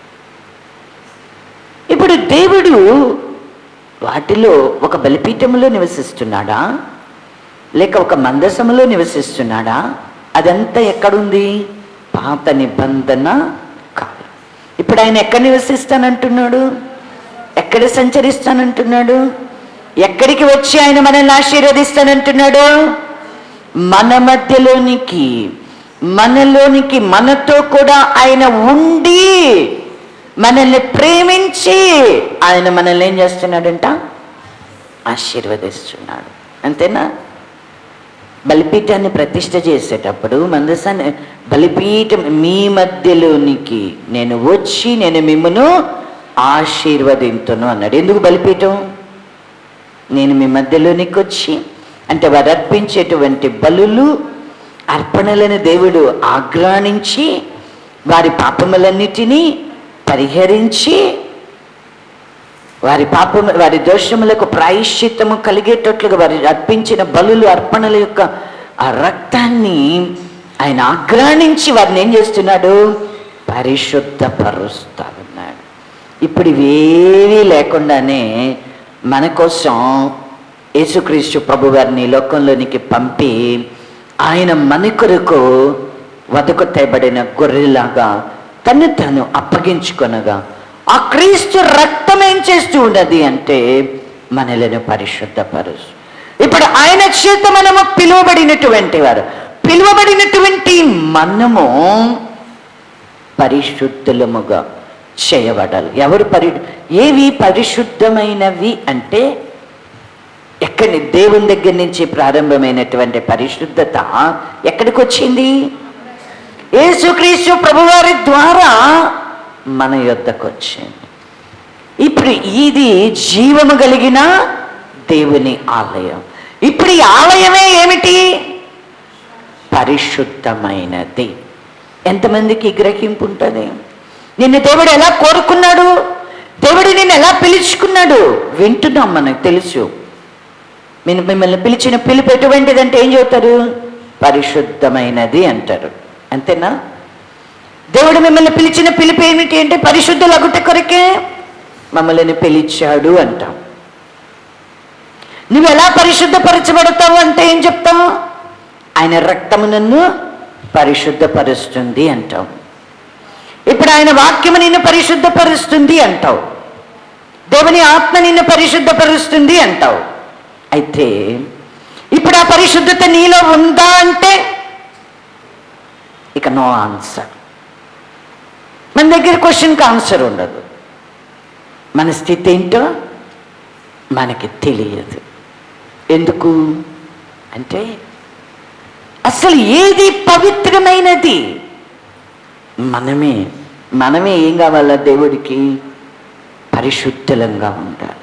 ఇప్పుడు దేవుడు వాటిలో ఒక బలిపీఠములో నివసిస్తున్నాడా, లేక ఒక మందసములో నివసిస్తున్నాడా? అదంతా ఎక్కడుంది? పాత నిబంధన కాదు. ఇప్పుడు ఆయన ఎక్కడ నివసిస్తానంటున్నాడు? ఎక్కడ సంచరిస్తానంటున్నాడు? ఎక్కడికి వచ్చి ఆయన మనల్ని ఆశీర్వదిస్తానంటున్నాడు? మన మధ్యలోనికి, మనలోనికి, మనతో కూడా ఆయన ఉండి మనల్ని ప్రేమించి ఆయన మనల్ని ఏం చేస్తున్నాడంట? ఆశీర్వదిస్తున్నాడు. అంతేనా? బలిపీఠాన్ని ప్రతిష్ఠ చేసేటప్పుడు మందసాన్ని, బలిపీఠం మీ మధ్యలోనికి నేను వచ్చి నేను మిమ్మను ఆశీర్వదింతును అన్నాడు. ఎందుకు బలిపీఠం? నేను మీ మధ్యలోనికి వచ్చి, అంటే వారు అర్పించేటువంటి బలులు, అర్పణలను దేవుడు ఆగ్రాణించి వారి పాపములన్నిటినీ పరిహరించి వారి దోషములకు ప్రాయశ్చిత్తము కలిగేటట్లుగా వారి అర్పించిన బలులు, అర్పణల యొక్క ఆ రక్తాన్ని ఆయన ఆగ్రాణించి వారిని ఏం చేస్తున్నాడు? పరిశుద్ధపరుస్తా ఉన్నాడు. ఇప్పుడు ఇవేవీ లేకుండానే మన కోసం యేసుక్రీస్తు ప్రభు వారిని లోకంలోనికి పంపి ఆయన మన కొరకు వదకు తేబడిన గొర్రెలాగా తను తాను అప్పగించుకొనగా ఆ క్రీస్తు రక్తం ఏం చేస్తూ ఉన్నది అంటే మనలను పరిశుద్ధపరుచు. ఇప్పుడు ఆయన చేత మనము పిలువబడినటువంటి వారు, పిలువబడినటువంటి మనము పరిశుద్ధులముగా చేయబడాలి. ఎవరు ఏవి పరిశుద్ధమైనవి అంటే ఎక్కడి? దేవుని దగ్గర నుంచి ప్రారంభమైనటువంటి పరిశుద్ధత ఎక్కడికి వచ్చింది? యేసుక్రీస్తు ప్రభువారి ద్వారా మన యొద్దకు వచ్చింది. ఇప్పుడు ఇది జీవము కలిగిన దేవుని ఆలయం. ఇప్పుడు ఈ ఆలయమే ఏమిటి? పరిశుద్ధమైనది. ఎంతమందికి గ్రహింపు ఉంటుంది? నిన్ను దేవుడు ఎలా కోరుకున్నాడు? దేవుడు నిన్ను ఎలా పిలుచుకున్నాడు? వింటున్నాం, మనకు తెలుసు. మిమ్మల్ని పిలిచిన పిలుపు ఎటువంటిదంటే ఏం చెబుతారు? పరిశుద్ధమైనది అంటారు. అంతేనా? దేవుడు మిమ్మల్ని పిలిచిన పిలుపు ఏమిటి అంటే పరిశుద్ధులగుట కొరకే మమ్మల్ని పిలిచాడు అంటాం. నువ్వు ఎలా పరిశుద్ధపరచబడతావు అంటే ఏం చెప్తావు? ఆయన రక్తము నన్ను పరిశుద్ధపరుస్తుంది అంటావు. ఇప్పుడు ఆయన వాక్యము నిన్ను పరిశుద్ధపరుస్తుంది అంటావు. దేవుని ఆత్మ నిన్ను పరిశుద్ధపరుస్తుంది అంటావు. అయితే ఇప్పుడు ఆ పరిశుద్ధత నీలో ఉందా అంటే ఇక నో ఆన్సర్. మన దగ్గర క్వశ్చన్కి ఆన్సర్ ఉండదు. మన స్థితి ఏంటో మనకి తెలియదు. ఎందుకు అంటే అసలు ఏది పవిత్రమైనది? మనమే ఏం కావాలా? దేవుడికి పరిశుద్ధంగా ఉండాలి.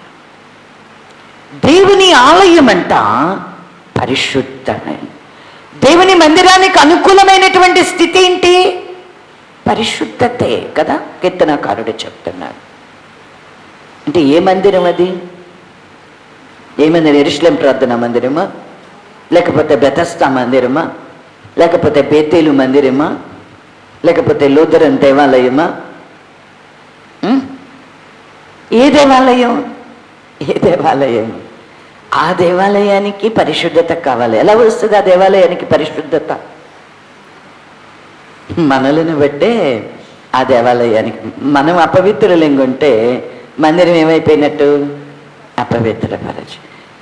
దేవుని ఆలయం అంట పరిశుద్ధమైన, దేవుని మందిరానికి అనుకూలమైనటువంటి స్థితి ఏంటి? పరిశుద్ధతే కదా కీర్తనకారుడు చెప్తున్నాడు. అంటే ఏ మందిరం అది? ఏ మందిరం? యెరూషలేం ప్రార్థనా మందిరమా, లేకపోతే బెతస్తా మందిరమా, లేకపోతే బేతేలు మందిరమా, లేకపోతే లూథరన్ దేవాలయమా? ఏ దేవాలయం? ఏ దేవాలయం? ఆ దేవాలయానికి పరిశుద్ధత కావాలి. ఎలా వస్తుంది ఆ దేవాలయానికి పరిశుద్ధత? మనలను బట్టే ఆ దేవాలయానికి. మనం అపవిత్రులంగుంటే మందిరం ఏమైపోయినట్టు? అపవిత్రపరచు.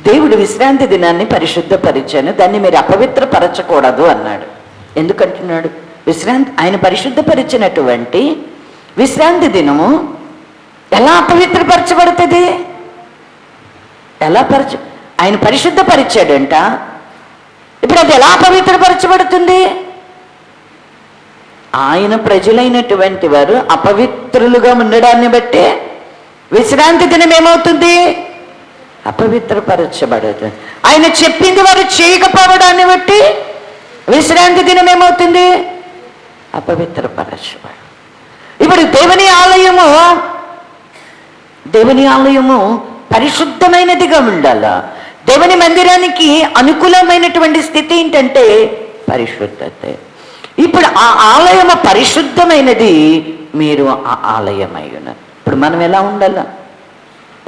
దేవుడు విశ్రాంతి దినాన్ని పరిశుద్ధపరిచాను, దాన్ని మీరు అపవిత్రపరచకూడదు అన్నాడు. ఎందుకంటున్నాడు? ఆయన పరిశుద్ధపరిచినటువంటి విశ్రాంతి దినము ఎలా అపవిత్రపరచబడుతుంది? ఆయన పరిశుద్ధపరిచాడంట, ఇప్పుడు అది ఎలా అపవిత్రపరచబడుతుంది? ఆయన ప్రజలైనటువంటి వారు అపవిత్రులుగా ఉండడాన్ని బట్టి విశ్రాంతి దినం ఏమవుతుంది? అపవిత్రపరచబడుతుంది. ఆయన చెప్పింది వారు చేయకపోవడాన్ని బట్టి విశ్రాంతి దినం ఏమవుతుంది? అపవిత్రపరచబడు. ఇప్పుడు దేవుని ఆలయము పరిశుద్ధమైనదిగా ఉండాల. దేవుని మందిరానికి అనుకూలమైనటువంటి స్థితి ఏంటంటే పరిశుద్ధత. ఇప్పుడు ఆ ఆలయము పరిశుద్ధమైనది, మీరు ఆ ఆలయమై ఉన్నారు. ఇప్పుడు మనం ఎలా ఉండాల?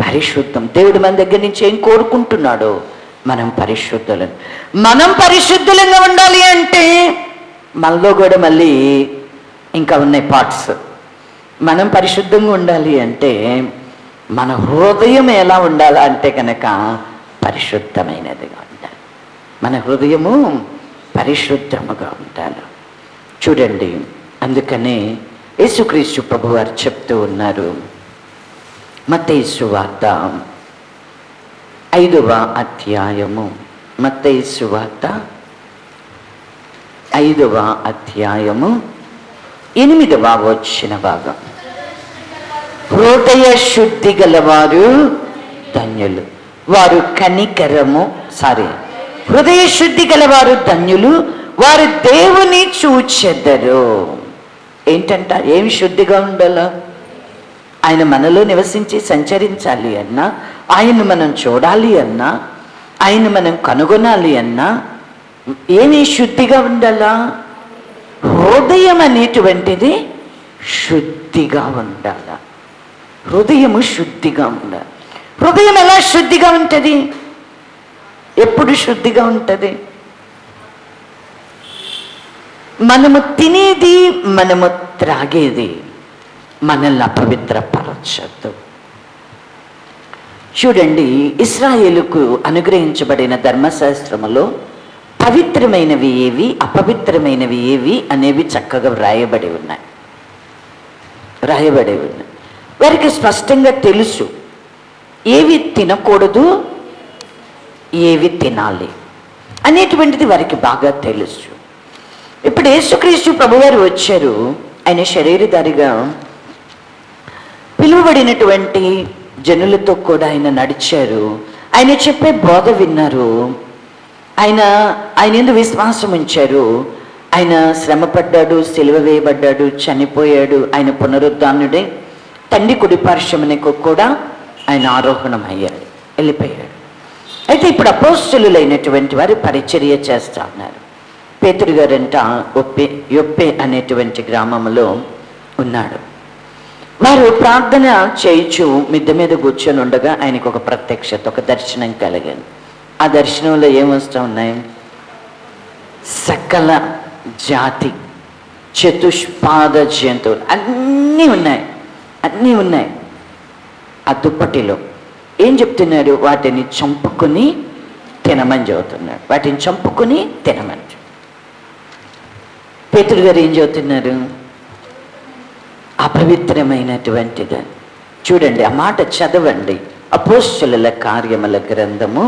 పరిశుద్ధం. దేవుడు మన దగ్గర నుంచి ఏం కోరుకుంటున్నాడో మనం పరిశుద్ధులంగా ఉండాలి అంటే మనలో కూడా మళ్ళీ ఇంకా ఉన్నాయి పార్ట్స్. మనం పరిశుద్ధంగా ఉండాలి అంటే మన హృదయం ఎలా ఉండాలి అంటే కనుక పరిశుద్ధమైనదిగా ఉండాలి. మన హృదయము పరిశుద్ధముగా ఉండాలి. చూడండి, అందుకనే యేసుక్రీస్తు ప్రభువారు చెప్తూ ఉన్నారు, మత్తయి సువార్త 5వ అధ్యాయము, మత్తయి సువార్త 5వ అధ్యాయము 8వ వచన భాగం. హృదయ శుద్ధి గలవారు ధన్యులు, వారు హృదయ శుద్ధి గలవారు ధన్యులు, వారు దేవుని చూచెదరు. ఏంటంట? ఏమి శుద్ధిగా ఉండాల? ఆయన మనలో నివసించి సంచరించాలి అన్నా, ఆయన్ని మనం చూడాలి అన్నా, ఆయన్ని మనం కనుగొనాలి అన్నా ఏమి శుద్ధిగా ఉండాలా? హృదయం అనేటువంటిది శుద్ధిగా ఉండాల. హృదయము శుద్ధిగా ఉండాలి. హృదయం ఎలా శుద్ధిగా ఉంటుంది? ఎప్పుడు శుద్ధిగా ఉంటుంది? మనము తినేది, మనము త్రాగేది మనల్ని అపవిత్రపరచద్దు. చూడండి, ఇశ్రాయేలుకు అనుగ్రహించబడిన ధర్మశాస్త్రములో పవిత్రమైనవి ఏవి, అపవిత్రమైనవి ఏవి అనేవి చక్కగా వ్రాయబడి ఉన్నాయి. వారికి స్పష్టంగా తెలుసు ఏవి తినకూడదు, ఏవి తినాలి అనేటువంటిది వారికి బాగా తెలుసు. ఇప్పుడు యేసుక్రీస్తు ప్రభువారు వచ్చారు. ఆయన శరీరధారిగా పిలువబడినటువంటి జనులతో కూడా ఆయన నడిచారు. ఆయన చెప్పే బోధ విన్నారు. ఆయన యందు విశ్వాసం ఉంచారు. ఆయన శ్రమపడ్డాడు, సిలువ వేయబడ్డాడు, చనిపోయాడు. ఆయన పునరుద్ధానుడే తండ్రి కుడి పార్శ్వమునకు కూడా ఆయన ఆరోహణం అయ్యాడు, వెళ్ళిపోయాడు. అయితే ఇప్పుడు అపోస్తలులైనటువంటి వారు పరిచర్య చేస్తా ఉన్నారు. పేతురు గారంట యొప్పే అనేటువంటి గ్రామంలో ఉన్నాడు. వారు ప్రార్థన చేయించు మిద్దె మీద కూర్చొని ఉండగా ఆయనకు ఒక ప్రత్యక్షత, ఒక దర్శనం కలిగింది. ఆ దర్శనంలో ఏమొస్తా ఉన్నాయి? సకల జాతి చతుష్పాద జంతువులు అన్నీ ఉన్నాయి. ఆ దుప్పటిలో ఏం చెప్తున్నాడు? వాటిని చంపుకుని తినమని చెబుతున్నాడు. వాటిని చంపుకుని తినమని. పేతురు గారు ఏం చెబుతున్నారు? అపవిత్రమైనటువంటిది. చూడండి, ఆ మాట చదవండి. అపోస్తలుల కార్యముల గ్రంథము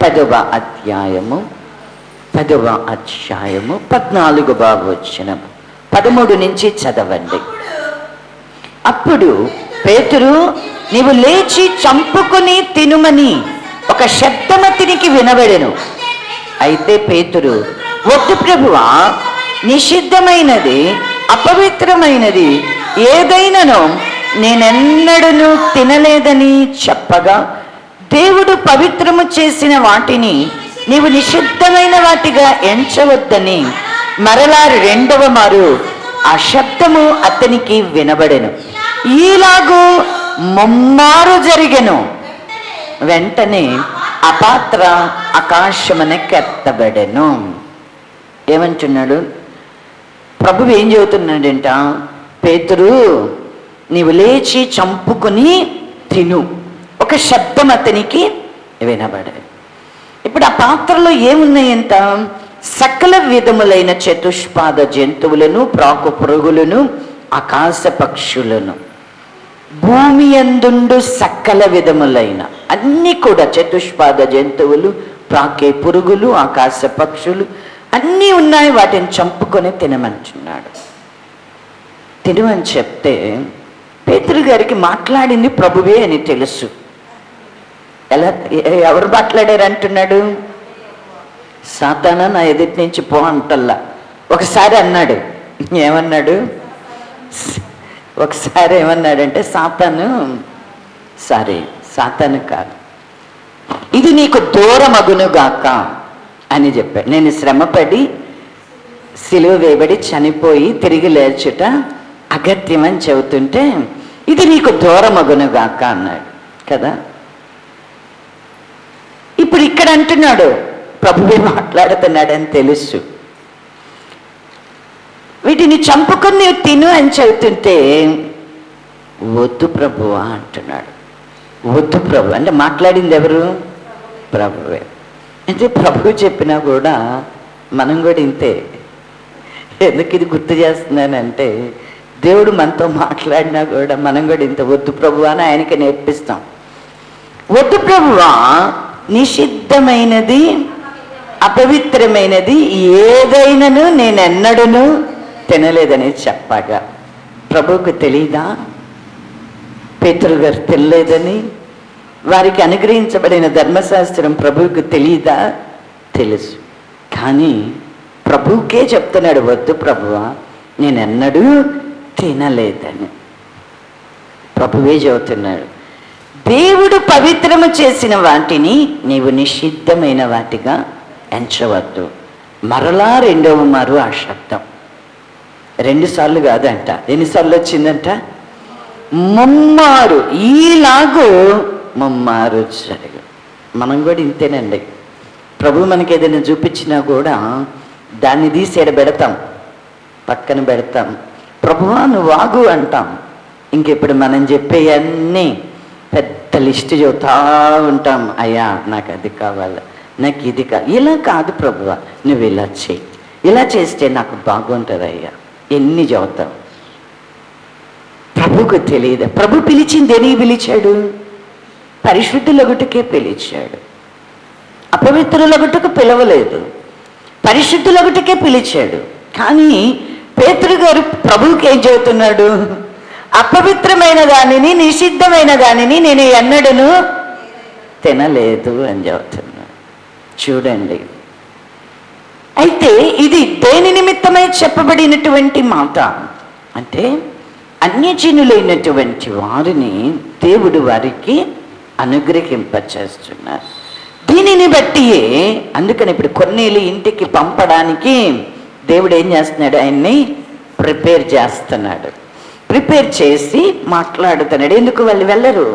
10వ అధ్యాయము 14వ వచనం 13 నుంచి చదవండి. అప్పుడు పేతురు, నీవు లేచి చంపుకుని తినుమని ఒక శబ్దం అతనికి వినబడెను. అయితే పేతురు, వద్దు ప్రభువా, నిషిద్ధమైనది, అపవిత్రమైనది ఏదైనాను నేనెన్నడూ తినలేదని చెప్పగా, దేవుడు పవిత్రము చేసిన వాటిని నీవు నిషిద్ధమైన వాటిగా ఎంచవద్దని మరలా 2వ మారు ఆ శబ్దము అతనికి వినబడెను. ఈలాగు ముమ్మారు జరిగెను. వెంటనే ఆ పాత్ర ఆకాశమునకెత్తబడెను. ఏమంటున్నాడు ప్రభువు? ఏం చెబుతున్నాడంట? పేతురు, నీవు లేచి చంపుకొని తిను. ఒక శబ్దం అతనికి వినబడేది. ఇప్పుడు ఆ పాత్రలో ఏమున్నాయంట? సకల విధములైన చతుష్పాద జంతువులను, ప్రాకు పురుగులను, ఆకాశ పక్షులను, భూమి యందుండు సకల విధములైన అన్నీ కూడా చతుష్పాద జంతువులు, ప్రాకే పురుగులు, ఆకాశ పక్షులు అన్నీ ఉన్నాయి. వాటిని చంపుకొని తినమంటున్నాడు. తినమని చెప్తే పేతురు గారికి మాట్లాడింది ప్రభువే అని తెలుసు. ఎలా? ఎవరు మాట్లాడారు అంటున్నాడు? సాతానా నా ఎదుటి నుంచి పో అంటల్లా. ఒకసారి అన్నాడు. ఏమన్నాడు? ఒకసారి ఏమన్నాడంటే సాతాను కాదు, ఇది నీకు దూరమగునుగాక అని చెప్పాడు. నేను శ్రమపడి సిలువ వేయబడి చనిపోయి తిరిగి లేచుట అగత్యమని చెబుతుంటే ఇది నీకు దూరమగునుగాక అన్నాడు కదా. ఇప్పుడు ఇక్కడ అంటున్నాడు ప్రభువే మాట్లాడుతున్నాడని తెలుసు. వీటిని చంపుకొని తిను అని చెబుతుంటే వద్దు ప్రభువా అంటున్నాడు. వద్దు ప్రభు అంటే మాట్లాడింది ఎవరు? ప్రభువే. అంటే ప్రభువు చెప్పినా కూడా మనం కూడా ఇంతే. ఎందుకు ఇది గుర్తు చేస్తున్నానంటే దేవుడు మనతో మాట్లాడినా కూడా మనం కూడా ఇంత వద్దు ప్రభువా అని ఆయనకి నేర్పిస్తాం. వద్దు ప్రభువా, నిషిద్ధమైనది అపవిత్రమైనది ఏదైనాను నేనెన్నడూను తినలేదని చెప్పగా ప్రభువుకు తెలీదా? పేతురు గారు తినలేదని వారికి అనుగ్రహించబడిన ధర్మశాస్త్రం ప్రభువుకు తెలీదా? తెలుసు. కానీ ప్రభువుకే చెప్తున్నాడు, వద్దు ప్రభువా నేనెన్నడూ తినలేదని. ప్రభువే చెబుతున్నాడు, దేవుడు పవిత్రము చేసిన వాటిని నీవు నిషిద్ధమైన వాటిగా ఎంచవద్దు. మరలా రెండవ మారు ఆ శబ్దం 2 సార్లు కాదంట. ఎన్నిసార్లు వచ్చిందంట? ముమ్మారు. ఈలాగు ముమ్మారు జరగదు. మనం కూడా ఇంతేనండి. ప్రభు మనకి ఏదైనా చూపించినా కూడా దాన్ని తీసి పెడతాం, పక్కన పెడతాం. ప్రభువా నువ్వు ఆగు అంటాం. ఇంకెప్పుడు మనం చెప్పేవన్నీ పెద్ద లిస్ట్ చెబుతా ఉంటాం. అయ్యా నాకు అది కావాలి, నాకు ఇది కావాలి. ఇలా కాదు ప్రభువా, నువ్వు ఇలా చేయి, ఇలా చేస్తే నాకు బాగుంటుంది అయ్యా. ఎన్ని చెబుతాం. ప్రభుకు తెలియదు. ప్రభు పిలిచింది దేనికి పిలిచాడు? పరిశుద్ధులగుటకే పిలిచాడు. అపవిత్రులగుటకు పిలవలేదు, పరిశుద్ధులగుటకే పిలిచాడు. కానీ పేతురు గారు ప్రభువుకి ఏం చెబుతున్నాడు? అపవిత్రమైన దానిని, నిషిద్ధమైన దానిని నేను ఎన్నడూను తినలేదు అని చెబుతున్నాడు. చూడండి, అయితే ఇది దేని నిమిత్తమై చెప్పబడినటువంటి మాట అంటే అన్యజనులైనటువంటి వారిని దేవుడు వారికి అనుగ్రహింపచేస్తున్నారు. దీనిని బట్టియే అందుకని ఇప్పుడు కొన్నేళ్ళు ఇంటికి పంపడానికి దేవుడు ఏం చేస్తున్నాడు? ఆయన్ని ప్రిపేర్ చేస్తున్నాడు. ప్రిపేర్ చేసి మాట్లాడుతున్నాడు. ఎందుకు వాళ్ళు వెళ్ళరు?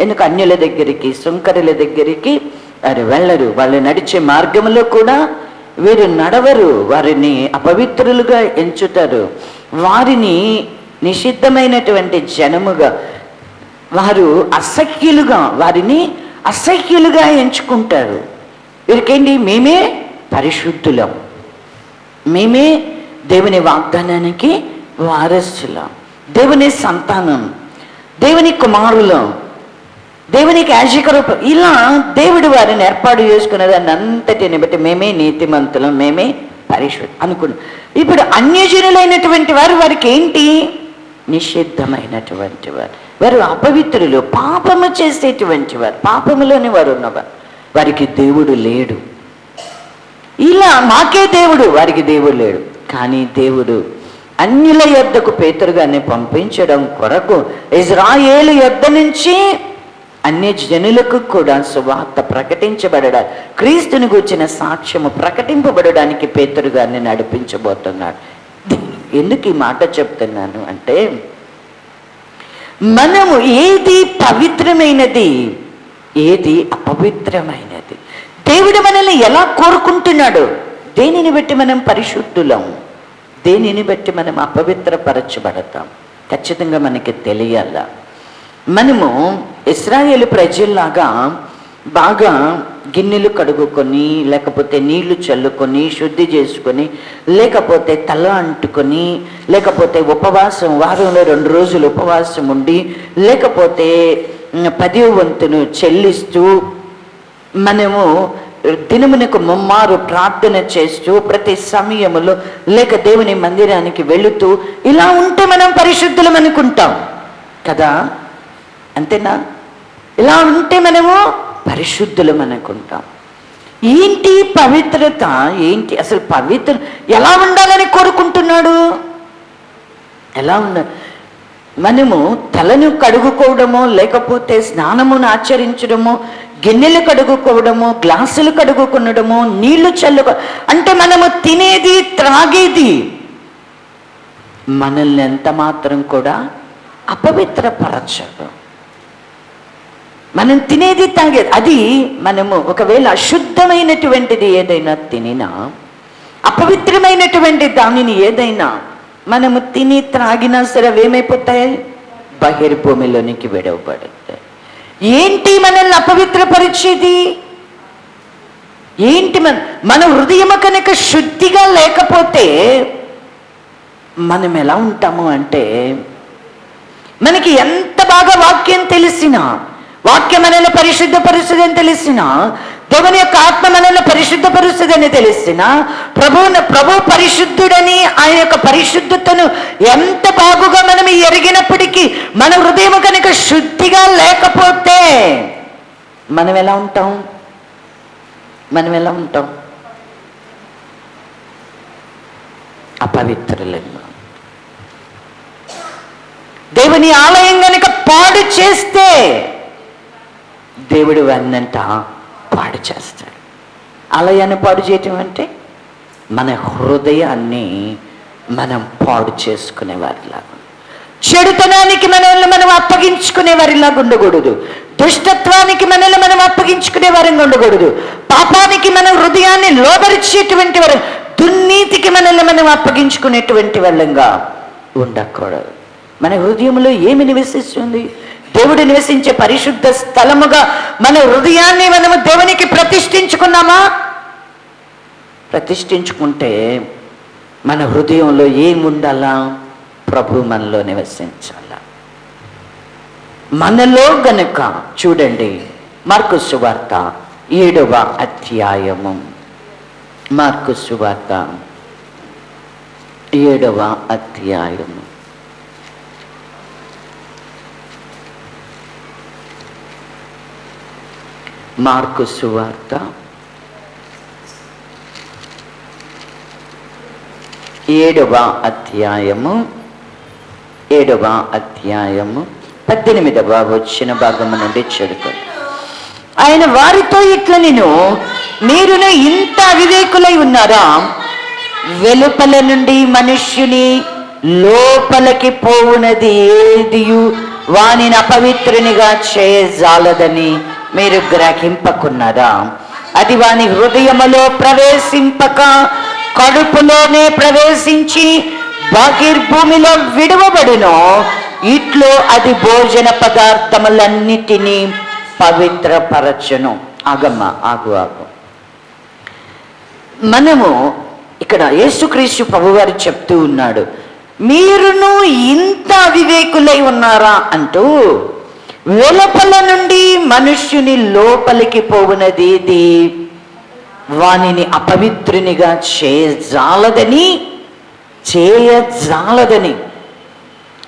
ఎందుకు అన్యుల దగ్గరికి, సుంకరుల దగ్గరికి వారు వెళ్ళరు. వాళ్ళు నడిచే మార్గంలో కూడా వీరు నడవరు. వారిని అపవిత్రులుగా ఎంచుతారు. వారిని నిషిద్ధమైనటువంటి జనముగా, వారు వారిని అసహ్యులుగా ఎంచుకుంటారు. వీరికేంటి? మేమే పరిశుద్ధులం, మేమే దేవుని వాగ్దానానికి వారసులం, దేవుని సంతానం, దేవుని కుమారులం, దేవునికి యాజక రూపం. ఇలా దేవుడు వారిని ఏర్పాటు చేసుకునే దాన్ని అంతటిని బట్టి మేమే నీతిమంతులం, మేమే పరిశుద్ధం అనుకున్నాం. ఇప్పుడు అన్యజనులైనటువంటి వారు వారికి ఏంటి? నిషిద్ధమైనటువంటి వారు, వారు అపవిత్రులు, పాపము చేసేటువంటి వారు, పాపములోని వారు ఉన్నవారు. వారికి దేవుడు లేడు. ఇలా మాకే దేవుడు, వారికి దేవుడు లేడు. కానీ దేవుడు అన్యుల యొద్దకు పేతురుగానే పంపించడం కొరకు ఇజ్రాయేలు యొద్ద నుంచి అన్య జనులకు కూడా సువార్త ప్రకటించబడడానికి, క్రీస్తుని గూర్చిన సాక్ష్యము ప్రకటింపబడడానికి పేతురు గారిని నడిపించబోతున్నాడు. ఎందుకు ఈ మాట చెప్తున్నాను అంటే, మనము ఏది పవిత్రమైనది ఏది అపవిత్రమైనది. దేవుడు మనల్ని ఎలా కోరుకుంటున్నాడు? దేనిని బట్టి మనం పరిశుద్ధులం, దేనిని బట్టి మనం అపవిత్రపరచబడతాం ఖచ్చితంగా మనకి తెలియాల. మనము ఇశ్రాయేలు ప్రజల్లాగా బాగా గిన్నెలు కడుగుకొని, లేకపోతే నీళ్లు చల్లుకొని, శుద్ధి చేసుకొని, లేకపోతే తల అంటుకొని, లేకపోతే ఉపవాసం వారంలో 2 రోజులు ఉపవాసం ఉండి, లేకపోతే 10వ వంతును చెల్లిస్తూ, మనము దినమునకు ముమ్మారు ప్రార్థన చేస్తూ, ప్రతి సమయములో లేక దేవుని మందిరానికి వెళుతూ, ఇలా ఉంటే మనం పరిశుద్ధులం అనుకుంటాం కదా, అంతేనా? ఇలా ఉంటే మనము పరిశుద్ధులం అనుకుంటాం. ఏంటి పవిత్రత? ఏంటి అసలు పవిత్ర ఎలా ఉండాలని కోరుకుంటున్నాడు? ఎలా ఉండాలి? మనము తలను కడుగుకోవడమో, లేకపోతే స్నానమును ఆచరించడమో, గిన్నెలు కడుగుకోవడము, గ్లాసులు కడుగుకొనడము, నీళ్లు చల్లుకో అంటే మనము తినేది త్రాగేది మనల్ని ఎంత మాత్రం కూడా అపవిత్రపరచదు. మనం తినేది తాగేది అది మనము ఒకవేళ అశుద్ధమైనటువంటిది ఏదైనా తినినా, అపవిత్రమైనటువంటి దానిని ఏదైనా మనము తిని త్రాగినా సరే అవేమైపోతాయి? బహిర్భూమిలోనికి విడవబడతాయి. ఏంటి మనల్ని అపవిత్రపరిచేది? ఏంటి? మన హృదయం కనుక శుద్ధిగా లేకపోతే మనం ఎలా ఉంటాము అంటే, మనకి ఎంత బాగా వాక్యం తెలిసినా, వాక్యం మనల్ని పరిశుద్ధపరుస్తుందని తెలిసిన, దేవుని యొక్క ఆత్మ మనల్ని పరిశుద్ధపరుస్తుందని తెలిసిన, ప్రభు పరిశుద్ధుడని ఆయన యొక్క పరిశుద్ధతను ఎంత బాగుగా మనం ఎరిగినప్పటికీ మన హృదయం కనుక శుద్ధిగా లేకపోతే మనం ఎలా ఉంటాం? అపవిత్రులంగా. దేవుని ఆలయం కనుక పాడు చేస్తే దేవుడు అన్నంతా పాడు చేస్తాడు. ఆలయాన్ని పాడు చేయటం అంటే మన హృదయాన్ని మనం పాడు చేసుకునే వారిలాగా, చెడుతనానికి మనల్ని మనం అప్పగించుకునే వారిలాగా ఉండకూడదు, దుష్టత్వానికి మనల్ని మనం అప్పగించుకునే వారిగా ఉండకూడదు, పాపానికి మన హృదయాన్ని లోబరిచేటువంటి వారు, దుర్నీతికి మనల్ని మనం అప్పగించుకునేటువంటి వాళ్ళంగా ఉండకూడదు. మన హృదయంలో ఏమి నివసిస్తుంది? దేవుడు నివసించే పరిశుద్ధ స్థలముగా మన హృదయాన్ని మనము దేవునికి ప్రతిష్ఠించుకున్నామా? ప్రతిష్ఠించుకుంటే మన హృదయంలో ఏముండాలా? ప్రభు మనలో నివసించాల. మనలో గనుక చూడండి, మార్కు సువార్త 7వ అధ్యాయము, మార్కు సువార్త 7వ అధ్యాయము మార్కు సువార్త 7వ అధ్యాయము 18వ వచ్చిన భాగము నుండి చదువుకోండి. ఆయన వారితో ఇట్లా, మీరును ఇంత అవివేకులై ఉన్నారా? వెలుపల నుండి మనుష్యుని లోపలికి పోవునది ఏదియు వానిని అపవిత్రునిగా చేయజాలదని మీరు గ్రహింపకున్నారా? అది వాని హృదయములో ప్రవేశింపక కడుపులోనే ప్రవేశించి బహిర్భూమిలో విడువబడును. ఇట్లో అది భోజన పదార్థములన్నిటినీ పవిత్రపరచును. ఆగు. మనము ఇక్కడ యేసుక్రీస్తు ప్రభువారు చెప్తూ ఉన్నాడు, మీరును ఇంత అవివేకులై ఉన్నారా అంటూ, వెలుపల నుండి మనుష్యుని లోపలికి పోవునది ఇది వానిని అపవిత్రునిగా చేయజాలదని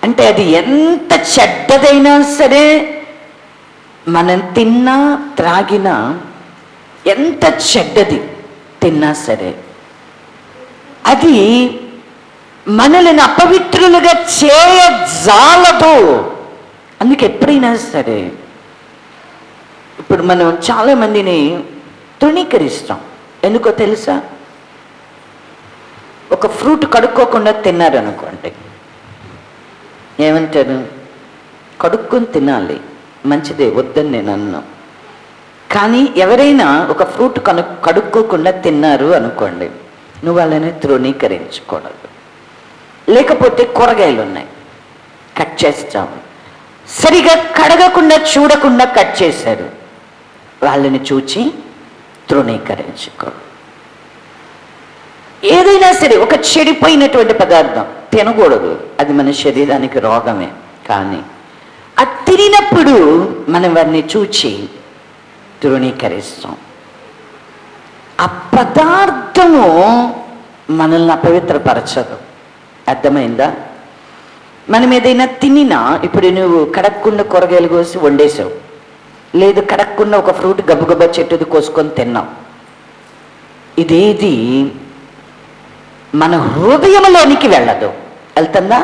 అంటే అది ఎంత చెడ్డదైనా సరే, మనం తిన్నా త్రాగినా, ఎంత చెడ్డది తిన్నా సరే, అది మనల్ని అపవిత్రులుగా చేయజాలదు. అందుకే ఎప్పుడైనా సరే, ఇప్పుడు మనం చాలా మందిని తృణీకరిస్తాం. ఎందుకో తెలుసా? ఒక ఫ్రూట్ కడుక్కోకుండా తిన్నారనుకోండి, ఏమంటారు? కడుక్కొని తినాలి, మంచిదే, వద్దని నేను అన్నా. కానీ ఎవరైనా ఒక ఫ్రూట్ కడుక్కోకుండా తిన్నారు అనుకోండి, నువ్వు వాళ్ళని తృణీకరించకూడదు. లేకపోతే కూరగాయలు ఉన్నాయి, కట్ చేస్తాము, సరిగా కడగకుండా చూడకుండా కట్ చేశారు, వాళ్ళని చూచి తృణీకరించుకో. ఏదైనా సరే ఒక చెడిపోయినటువంటి పదార్థం తినకూడదు, అది మన శరీరానికి రోగమే. కానీ అది తినప్పుడు మనం వారిని చూచి తృణీకరిస్తాం. ఆ పదార్థము మనల్ని అపవిత్రపరచదు. అర్థమైందా? మనం ఏదైనా తినినా, ఇప్పుడు నువ్వు కడక్కుండా కూరగాయలు కోసి వండేసావు, లేదు కడక్కుండా ఒక ఫ్రూట్ గబగబా చెట్టుది కోసుకొని తిన్నావు, ఇదేది మన హృదయంలోనికి వెళ్ళదు. వెళ్తుందా?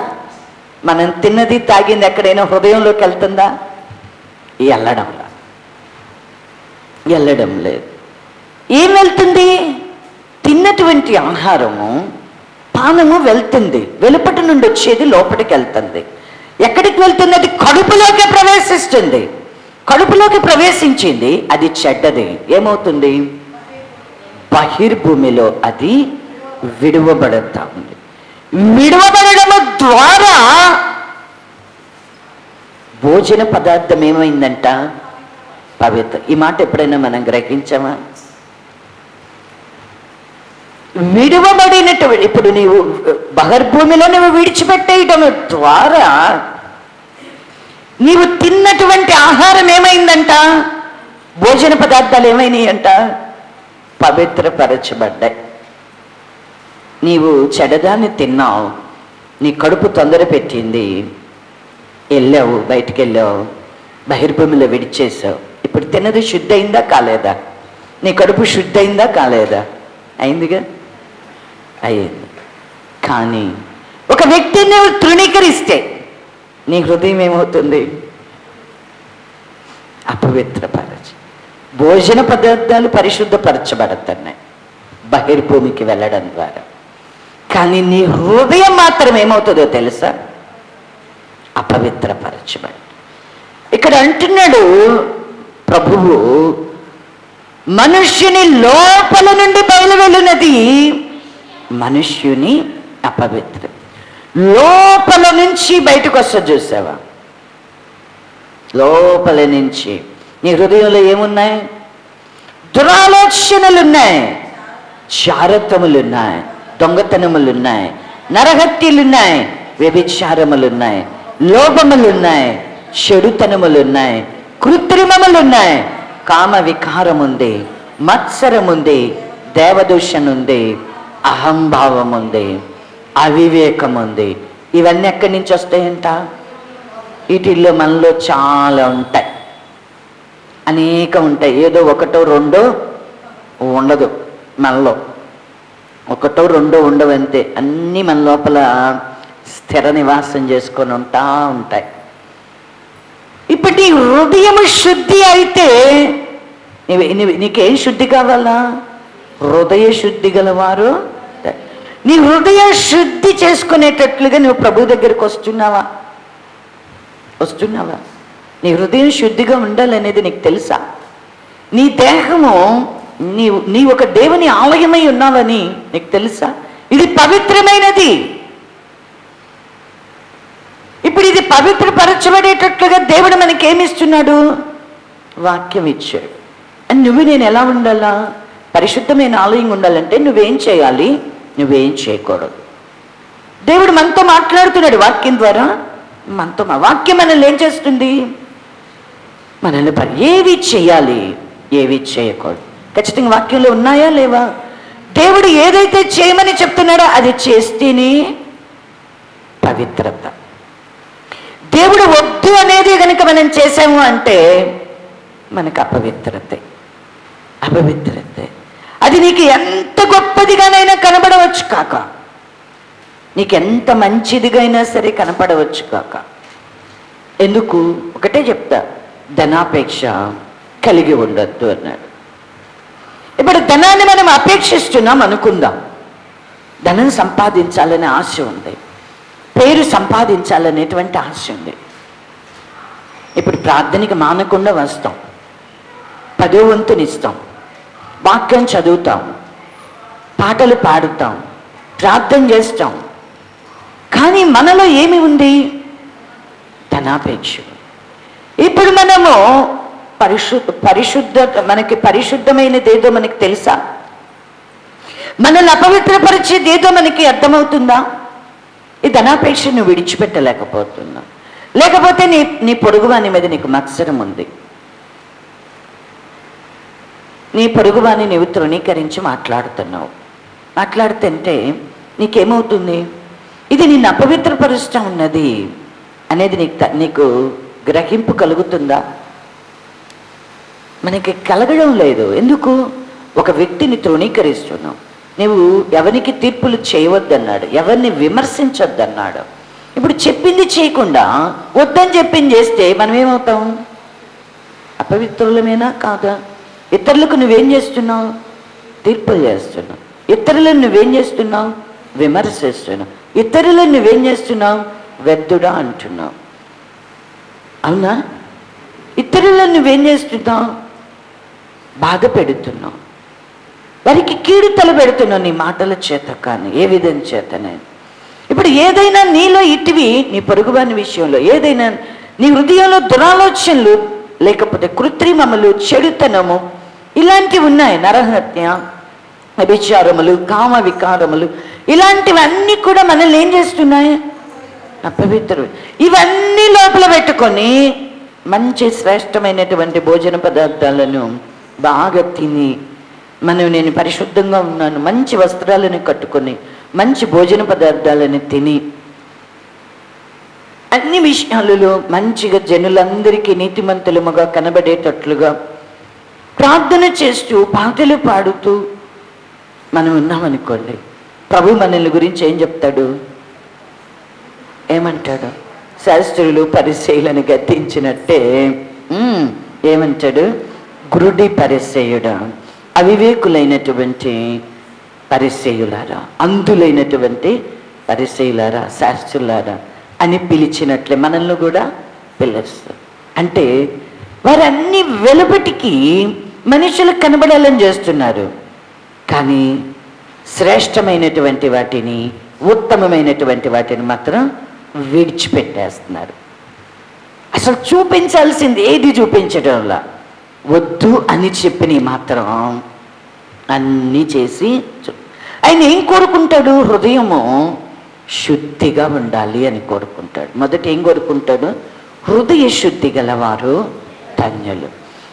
మనం తిన్నది తాగింది ఎక్కడైనా హృదయంలోకి వెళ్తుందా? వెళ్ళడం లేదు. ఏం వెళ్తుంది? తిన్నటువంటి ఆహారము, పానము వెళ్తుంది, వెలుపటి నుండి వచ్చేది లోపలికి వెళ్తుంది. ఎక్కడికి వెళ్తుంది? అది కడుపులోకి ప్రవేశిస్తుంది. కడుపులోకి ప్రవేశించింది, అది చెడ్డది. ఏమవుతుంది? బహిర్భూమిలో అది విడువబడతా ఉంది. విడువబడము ద్వారా భోజన పదార్థం ఏమైందంట? పవిత్ర. ఈ మాట ఎప్పుడైనా మనం గ్రహించామా? విడువబడినటువంటి, ఇప్పుడు నీవు బహిర్భూమిలో నువ్వు విడిచిపెట్టేయటం ద్వారా నీవు తిన్నటువంటి ఆహారం ఏమైందంట? భోజన పదార్థాలు ఏమైనాయి అంట? పవిత్రపరచబడ్డాయి. నీవు చెడదాన్ని తిన్నావు, నీ కడుపు తొందర పెట్టింది, వెళ్ళావు, బయటికి వెళ్ళావు, బహిర్భూమిలో విడిచేసావు. ఇప్పుడు తిన్నది శుద్ధి అయిందా కాలేదా? నీ కడుపు శుద్ధి అయిందా కాలేదా? అయిందిగా, అయింది. కానీ ఒక వ్యక్తిని నువ్వు తృణీకరిస్తే నీ హృదయం ఏమవుతుంది? అపవిత్రపరచ. భోజన పదార్థాలు పరిశుద్ధపరచబడుతున్నాయి బహిర్భూమికి వెళ్ళడం ద్వారా. కానీ నీ హృదయం మాత్రం ఏమవుతుందో తెలుసా? అపవిత్రపరచబడి. ఇక్కడ అంటున్నాడు ప్రభువు, మనుష్యుని లోపల నుండి బయలువెళ్ళినది మనుష్యుని అపవిత్ర. లోపల నుంచి బయటకు వస్తా, చూసావా? లోపల నుంచి నీ హృదయంలో ఏమున్నాయి? దురాలోచనలున్నాయి, జారత్వములున్నాయి, దొంగతనములున్నాయి, నరహత్యలున్నాయి, వ్యభిచారములున్నాయి, లోభములున్నాయి, చెడుతనములున్నాయి, కృత్రిమములున్నాయి, కామ వికారం ఉంది, మత్సరం ఉంది, దేవదూషణ ఉంది, అహంభావం ఉంది, అవివేకం ఉంది. ఇవన్నీ ఎక్కడి నుంచి వస్తాయంట? వీటిల్లో మనలో చాలా ఉంటాయి, అనేక ఉంటాయి. ఏదో ఒకటో రెండో ఉండదు మనలో, ఒకటో రెండో ఉండవు, అంతే. అన్నీ మన లోపల స్థిర నివాసం చేసుకొని ఉంటాయి. ఇప్పటి హృదయం శుద్ధి అయితే నీకేం శుద్ధి కావాలా? హృదయ శుద్ధి గలవారు. నీ హృదయ శుద్ధి చేసుకునేటట్లుగా నువ్వు ప్రభు దగ్గరికి వస్తున్నావా? నీ హృదయం శుద్ధిగా ఉండాలనేది నీకు తెలుసా? నీ దేహము నీ ఒక దేవుని ఆలయమై ఉన్నావని నీకు తెలుసా? ఇది పవిత్రమైనది. ఇప్పుడు ఇది పవిత్రపరచబడేటట్లుగా దేవుడు మనకేమిస్తున్నాడు? వాక్యం ఇచ్చాడు. అని నువ్వు నేను ఎలా ఉండాలా? పరిశుద్ధమైన ఆలయం ఉండాలంటే నువ్వేం చేయాలి, నువ్వేం చేయకూడదు. దేవుడు మనతో మాట్లాడుతున్నాడు వాక్యం ద్వారా. మనతో వాక్యం మనల్ని ఏం చేస్తుంది? మనల్ని ఏవి చేయాలి, ఏవి చేయకూడదు ఖచ్చితంగా వాక్యంలో ఉన్నాయా లేవా? దేవుడు ఏదైతే చేయమని చెప్తున్నాడో అది చేస్తేనే పవిత్రత. దేవుడు వద్దు అనేది కనుక మనం చేసాము అంటే మనకు అపవిత్రతే. అది నీకు ఎంత గొప్పదిగానైనా కనబడవచ్చు కాక, నీకు ఎంత మంచిదిగా అయినా సరే కనపడవచ్చు కాక. ఎందుకు? ఒకటే చెప్తా, ధనాపేక్ష కలిగి ఉండొద్దు అన్నాడు. ఇప్పుడు ధనాన్ని మనం అపేక్షిస్తున్నాం అనుకుందాం. ధనం సంపాదించాలనే ఆశ ఉంది, పేరు సంపాదించాలనేటువంటి ఆశ ఉంది. ఇప్పుడు ప్రార్థనకి మానకుండా వస్తాం, 10వ వంతునిస్తాం, వాక్యం చదువుతాం, పాటలు పాడుతాం, ప్రార్థన చేస్తాం. కానీ మనలో ఏమి ఉంది? ధనాపేక్ష. ఇప్పుడు మనము మనకి పరిశుద్ధమైనది ఏదో మనకి తెలుసా? మనల్ని అపవిత్రపరిచేది ఏదో మనకి అర్థమవుతుందా? ఈ ధనాపేక్ష నువ్వు విడిచిపెట్టలేకపోతున్నా, లేకపోతే నీ పొరుగువాని మీద నీకు మత్సరం ఉంది. నీ పొరుగువాని నీవు తృణీకరించి మాట్లాడుతున్నావు. మాట్లాడుతుంటే నీకేమవుతుంది? ఇది నిన్ను అపవిత్రపరుస్తూ ఉన్నది అనేది నీకు గ్రహింపు కలుగుతుందా? మనకి కలగడం లేదు. ఎందుకు? ఒక వ్యక్తిని తృణీకరిస్తున్నావు. నువ్వు ఎవరికి తీర్పులు చేయవద్దన్నాడు, ఎవరిని విమర్శించొద్దన్నాడు. ఇప్పుడు చెప్పింది చేయకుండా వద్దని చెప్పింది చేస్తే మనం ఏమవుతాం? అపవిత్రులమేనా కాదా? ఇతరులకు నువ్వేం చేస్తున్నావు? తీర్పులు చేస్తున్నావు. ఇతరులను నువ్వేం చేస్తున్నావు? విమర్శిస్తున్నావు. ఇతరులను నువ్వేం చేస్తున్నావు? వ్యర్థుడా అంటున్నావు. అవునా? ఇతరులను నువ్వేం చేస్తున్నావు? బాధ పెడుతున్నావు, వారికి కీడు తలబెడుతున్నావు నీ మాటల చేత. కానీ ఏ విధం చేతనే ఇప్పుడు ఏదైనా నీలో ఇటివి, నీ పొరుగువాని విషయంలో ఏదైనా నీ హృదయంలో దురాలోచనలు, లేకపోతే కృత్రిమములు, చెడుతనము ఇలాంటివి ఉన్నాయి. నరహత్య, వ్యభిచారములు, కామ వికారములు ఇలాంటివన్నీ కూడా మనల్ని ఏం చేస్తున్నాయి? అపవిత్రం. ఇవన్నీ లోపల పెట్టుకొని మంచి శ్రేష్టమైనటువంటి భోజన పదార్థాలను బాగా తిని నేను పరిశుద్ధంగా ఉన్నాను, మంచి వస్త్రాలను కట్టుకొని మంచి భోజన పదార్థాలను తిని అన్ని విషయాలలో మంచిగా జనులందరికీ నీతిమంతులముగా కనబడేటట్లుగా ప్రార్థన చేస్తూ పాటలు పాడుతూ మనం ఉన్నామనుకోండి, ప్రభు మనల్ని గురించి ఏం చెప్తాడు? ఏమంటాడు? శాస్త్రులు పరిసయ్యులను గద్దించినట్టే ఏమంటాడు? గురుడి పరిసయ్యుడా, అవివేకులైనటువంటి పరిసయ్యులారా, అంధులైనటువంటి పరిసయ్యులారా, శాస్త్రులారా అని పిలిచినట్లే మనల్ని కూడా పిలుస్తారు. అంటే వారన్ని వెలుబటికి మనుషులకు కనబడాలని చేస్తున్నారు, కానీ శ్రేష్టమైనటువంటి వాటిని, ఉత్తమమైనటువంటి వాటిని మాత్రం విడిచిపెట్టేస్తున్నారు. అసలు చూపించాల్సింది ఏది చూపించడంలా, వద్దు అని చెప్పి మాత్రం అన్నీ చేసి ఆయన ఏం కోరుకుంటాడు? హృదయము శుద్ధిగా ఉండాలి అని కోరుకుంటాడు. మొదట ఏం కోరుకుంటాడు? హృదయ శుద్ధి గలవారు ధన్యులు.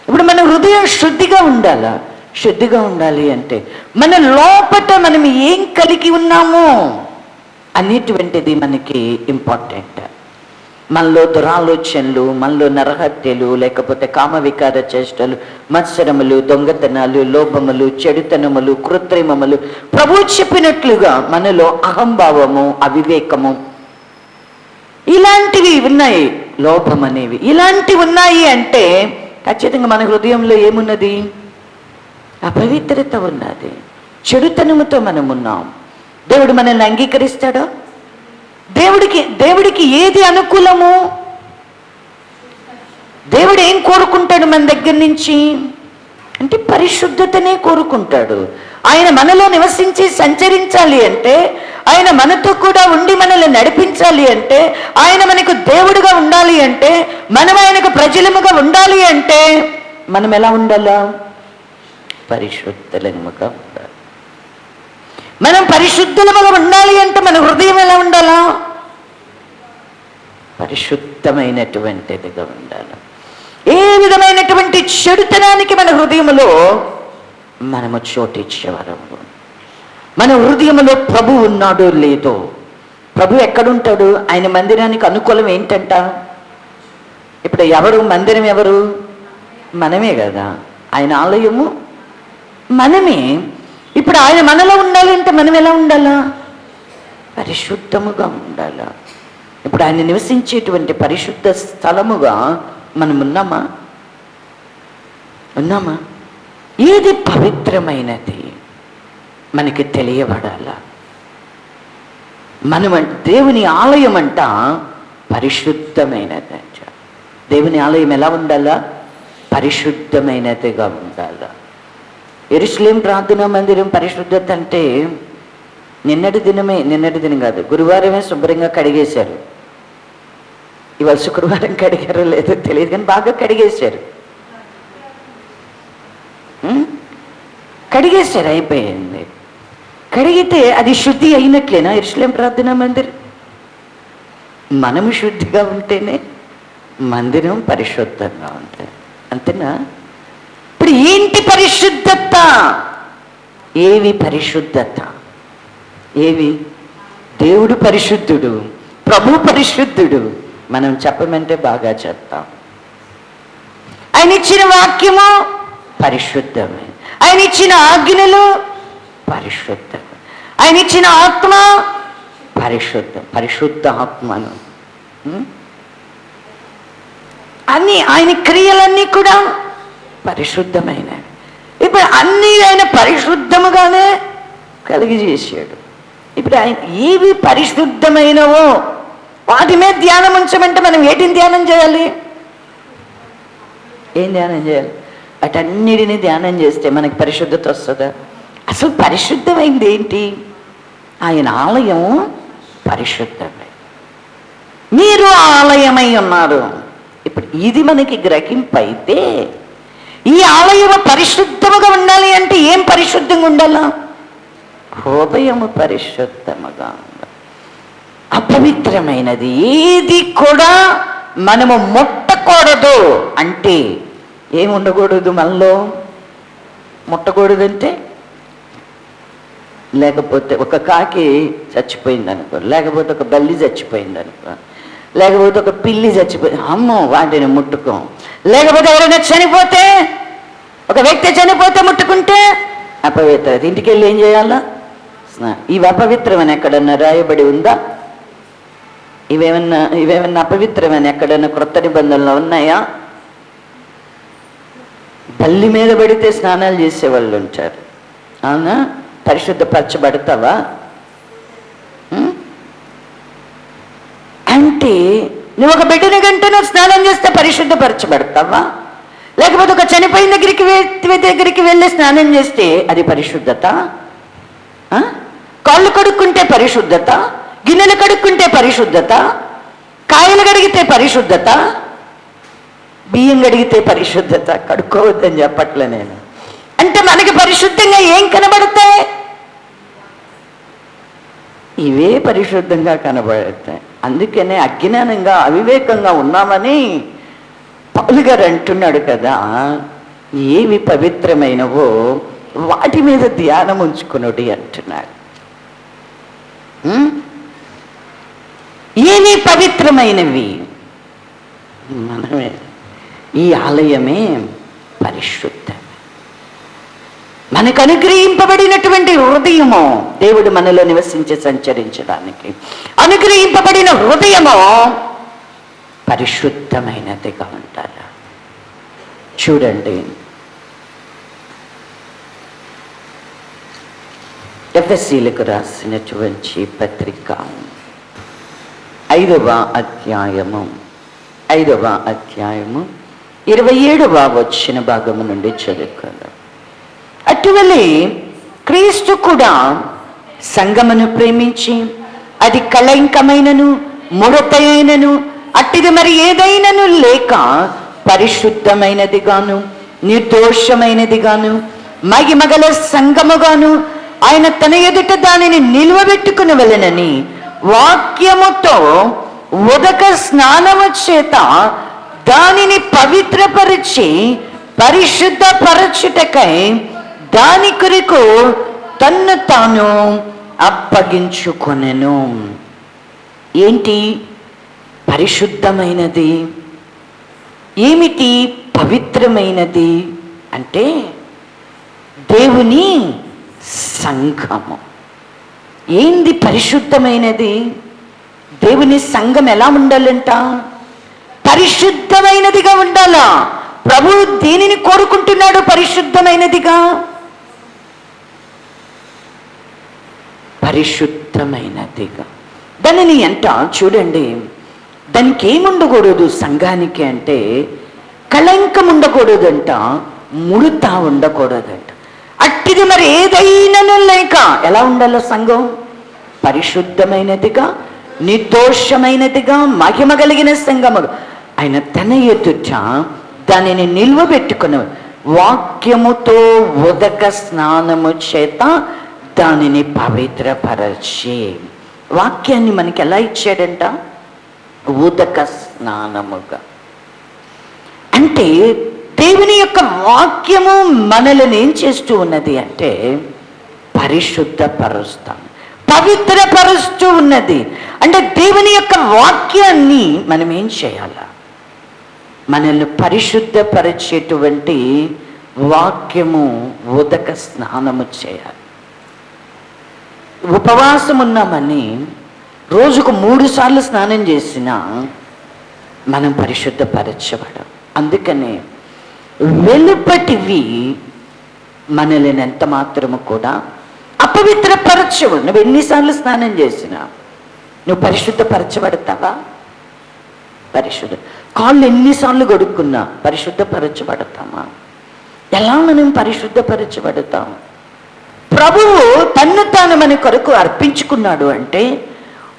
ఇప్పుడు మన హృదయం శుద్ధిగా ఉండాలా? శుద్ధిగా ఉండాలి అంటే మన లోపట మనం ఏం కలిగి ఉన్నామో అనేటువంటిది మనకి ఇంపార్టెంట్. మనలో దురాలోచనలు, మనలో నరహత్యలు, లేకపోతే కామ వికార చేష్టలు, మత్సరములు, దొంగతనాలు, లోభములు, చెడుతనములు, కృత్రిమములు, ప్రభు చెప్పినట్లుగా మనలో అహంభావము, అవివేకము ఇలాంటివి ఉన్నాయి. లోభం అనేవి ఇలాంటివి ఉన్నాయి అంటే ఖచ్చితంగా మన హృదయంలో ఏమున్నది? అపవిత్రత ఉన్నది, చెడుతనముతో మనం ఉన్నాం. దేవుడు మనల్ని అంగీకరిస్తాడా? దేవుడికి ఏది అనుకూలము? దేవుడు ఏం కోరుకుంటాడు మన దగ్గర నుంచి అంటే పరిశుద్ధతనే కోరుకుంటాడు. ఆయన మనలో నివసించి సంచరించాలి అంటే, ఆయన మనతో కూడా ఉండి మనల్ని నడిపించాలి అంటే, ఆయన మనకు దేవుడుగా ఉండాలి అంటే, మనం ఆయనకు ప్రజలముగా ఉండాలి అంటే మనం ఎలా ఉండాలా? పరిశుద్ధులముగా ఉండాలి. మనం పరిశుద్ధులముగా ఉండాలి అంటే మన హృదయం ఎలా ఉండాలా? పరిశుద్ధమైనటువంటిదిగా ఉండాలి. ఏ విధమైనటువంటి చెడుతనానికి మన హృదయంలో మనము చోటిచ్చేవారము. మన హృదయంలో ప్రభు ఉన్నాడో లేదో. ప్రభు ఎక్కడుంటాడు? ఆయన మందిరానికి అనుకూలం ఏంటంట? ఇప్పుడు ఎవరు మందిరం? ఎవరు? మనమే కదా. ఆయన ఆలయము మనమే. ఇప్పుడు ఆయన మనలో ఉండాలి అంటే మనం ఎలా ఉండాలా? పరిశుద్ధముగా ఉండాలా. ఇప్పుడు ఆయన నివసించేటువంటి పరిశుద్ధ స్థలముగా మనం ఉన్నామా? ఉన్నామా? ఏది పవిత్రమైనది మనకి తెలియబడాలా. దేవుని ఆలయం అంట పరిశుద్ధమైనది. దేవుని ఆలయం ఎలా ఉండాలా? పరిశుద్ధమైనదిగా ఉండాలి. యెరూషలేము ప్రార్థనా మందిరం పరిశుద్ధత అంటే నిన్నటి దినం కాదు, గురువారమే శుభ్రంగా కడిగేశారు. ఇవాళ శుక్రవారం కడిగారో లేదో తెలియదు కానీ బాగా కడిగేశారు. కడిగేశారు, అయిపోయింది. కడిగితే అది శుద్ధి అయినట్లేనా యెరూషలేము ప్రార్థనా మందిరం? మనము శుద్ధిగా ఉంటేనే మందిరం పరిశుద్ధంగా ఉంటుంది, అంతేనా? ఇప్పుడు ఏంటి పరిశుద్ధత? ఏవి పరిశుద్ధత? ఏవి? దేవుడు పరిశుద్ధుడు, ప్రభు పరిశుద్ధుడు. మనం చెప్పమంటే బాగా చెప్తాం. ఆయన ఇచ్చిన వాక్యము పరిశుద్ధమే, ఆయన ఇచ్చిన ఆజ్ఞలు పరిశుద్ధం, ఆయన ఇచ్చిన ఆత్మ పరిశుద్ధం, పరిశుద్ధ ఆత్మను అన్ని ఆయన క్రియలన్నీ కూడా పరిశుద్ధమైనవి. ఇప్పుడు అన్నీ ఆయన పరిశుద్ధముగానే కలిగజేసాడు. ఇప్పుడు ఆయన ఏవి పరిశుద్ధమైనవో వాటి మీద ధ్యానం ఉంచమంటే మనం ఏటిని ధ్యానం చేయాలి? ఏం ధ్యానం చేయాలి? వాటన్నిటిని ధ్యానం చేస్తే మనకి పరిశుద్ధత వస్తుందా? అసలు పరిశుద్ధమైంది ఏంటి? ఆయన ఆలయం పరిశుద్ధమే, మీరు ఆలయమై ఉన్నారు. ఇప్పుడు ఇది మనకి గ్రహింపైతే ఈ ఆలయం పరిశుద్ధముగా ఉండాలి అంటే ఏం పరిశుద్ధంగా ఉండాలా? హృదయము పరిశుద్ధముగా ఉండాలి. అపవిత్రమైనది ఏది కూడా మనము ముట్టకూడదు. అంటే ఏమి ఉండకూడదు మనలో? ముట్టకూడదంటే లేకపోతే ఒక కాకి చచ్చిపోయింది అనుకో, లేకపోతే ఒక బల్లి చచ్చిపోయింది అనుకో, లేకపోతే ఒక పిల్లి చచ్చిపోయింది, అమ్మో వాటిని ముట్టుకోం. లేకపోతే ఎవరైనా చనిపోతే, ఒక వ్యక్తి చనిపోతే ముట్టుకుంటే అపవిత్రత. ఇంటికి వెళ్ళి ఏం చేయాలా? ఇవి అపవిత్రమని ఎక్కడన్నా రాయబడి ఉందా? ఇవేమన్నా అపవిత్రమని ఎక్కడన్నా క్రొత్త నిబంధనలు ఉన్నాయా? బల్లి మీద పడితే స్నానాలు చేసేవాళ్ళు ఉంటారు, అవునా? పరిశుద్ధపరచబడతావా? అంటే నువ్వు ఒక బిడ్డని గంటను స్నానం చేస్తే పరిశుద్ధపరచబడతావా? లేకపోతే ఒక చనిపోయిన దగ్గరికి వెళ్ళి స్నానం చేస్తే అది పరిశుద్ధత? కాళ్ళు కడుక్కుంటే పరిశుద్ధత, గిన్నెలు కడుక్కుంటే పరిశుద్ధత, కాయలు కడిగితే పరిశుద్ధత, బియ్యం కడిగితే పరిశుద్ధత. కడుక్కోవద్దని చెప్పట్లే నేను. అంటే మనకి పరిశుద్ధంగా ఏం కనబడతాయి? ఇవే పరిశుద్ధంగా కనబడతాయి. అందుకనే అజ్ఞానంగా అవివేకంగా ఉన్నామని పౌలు గారు అంటున్నాడు కదా, ఏవి పవిత్రమైనవో వాటి మీద ధ్యానం ఉంచుకునుడి అంటున్నాడు. ఏవి పవిత్రమైనవి? మనమే. ఈ ఆలయమే పరిశుద్ధం. మనకు అనుగ్రహింపబడినటువంటి హృదయము, దేవుడు మనలో నివసించి సంచరించడానికి అనుగ్రహింపబడిన హృదయము పరిశుద్ధమైనదిగా ఉండాలి. చూడండి, ఎఫెసీయులకు రాసినటువంటి పత్రిక 5వ అధ్యాయము 27వ వచ్చిన భాగము నుండి చదువుకుందాం. అటువలే క్రీస్తు కూడా సంఘమును ప్రేమించి అది కళంకమైనను ముడతైనను అట్టిది మరి ఏదైనను లేక పరిశుద్ధమైనదిగాను నిర్దోషమైనదిగాను మగిమగల సంఘముగాను ఆయన తన ఎదుట దానిని నిలువబెట్టుకుని వెళ్ళనని వాక్యముతో ఉదక స్నానము చేత దానిని పవిత్రపరిచి పరిశుద్ధపరచుటకై దాని కొరకు తన్ను తాను అప్పగించుకొనెను. ఏంటి పరిశుద్ధమైనది? ఏమిటి పవిత్రమైనది? అంటే దేవుని సంఘము. ఏంది పరిశుద్ధమైనది? దేవుని సంఘం ఎలా ఉండాలంట? పరిశుద్ధమైనదిగా ఉండాలా. ప్రభువు దేనిని కోరుకుంటున్నాడు పరిశుద్ధమైనదిగా? పరిశుద్ధమైనదిగా. దానిని అంట చూడండి, దానికి ఏముండకూడదు సంఘానికి అంటే కళంకం ఉండకూడదంట, ముడత ఉండకూడదంట. అట్టిది మరి ఏదైనాను లేక ఎలా ఉండాలో సంఘం? పరిశుద్ధమైనదిగా, నిర్దోషమైనదిగా, మహిమ కలిగిన సంఘము. ఆయన తన ఎదుట దానిని నిల్వబెట్టుకుని వాక్యముతో ఉదక స్నానము చేత దానిని పవిత్రపరచి. వాక్యాన్ని మనకి ఎలా ఇచ్చాడంట? ఉదక స్నానముగా. అంటే దేవుని యొక్క వాక్యము మనల్ని ఏం చేస్తూ ఉన్నది అంటే పరిశుద్ధపరుస్తాం, పవిత్రపరుస్తూ ఉన్నది. అంటే దేవుని యొక్క వాక్యాన్ని మనం ఏం చేయాలా? మనల్ని పరిశుద్ధపరిచేటువంటి వాక్యము ఉదక స్నానము చేయాలి. ఉపవాసం ఉన్నామని రోజుకు 3 సార్లు స్నానం చేసినా మనం పరిశుద్ధపరచబడం. అందుకనే వెలుపటివి మనల్ని ఎంత మాత్రము కూడా అపవిత్రపరచవు. నువ్వు ఎన్నిసార్లు స్నానం చేసినా నువ్వు పరిశుద్ధపరచబడతావా? పరిశుద్ధ. కాళ్ళు ఎన్నిసార్లు గడుక్కున్నా పరిశుద్ధపరచబడతామా? ఎలా మనం పరిశుద్ధపరచబడతాం? ప్రభువు తన్ను తాను మన కొరకు అర్పించుకున్నాడు అంటే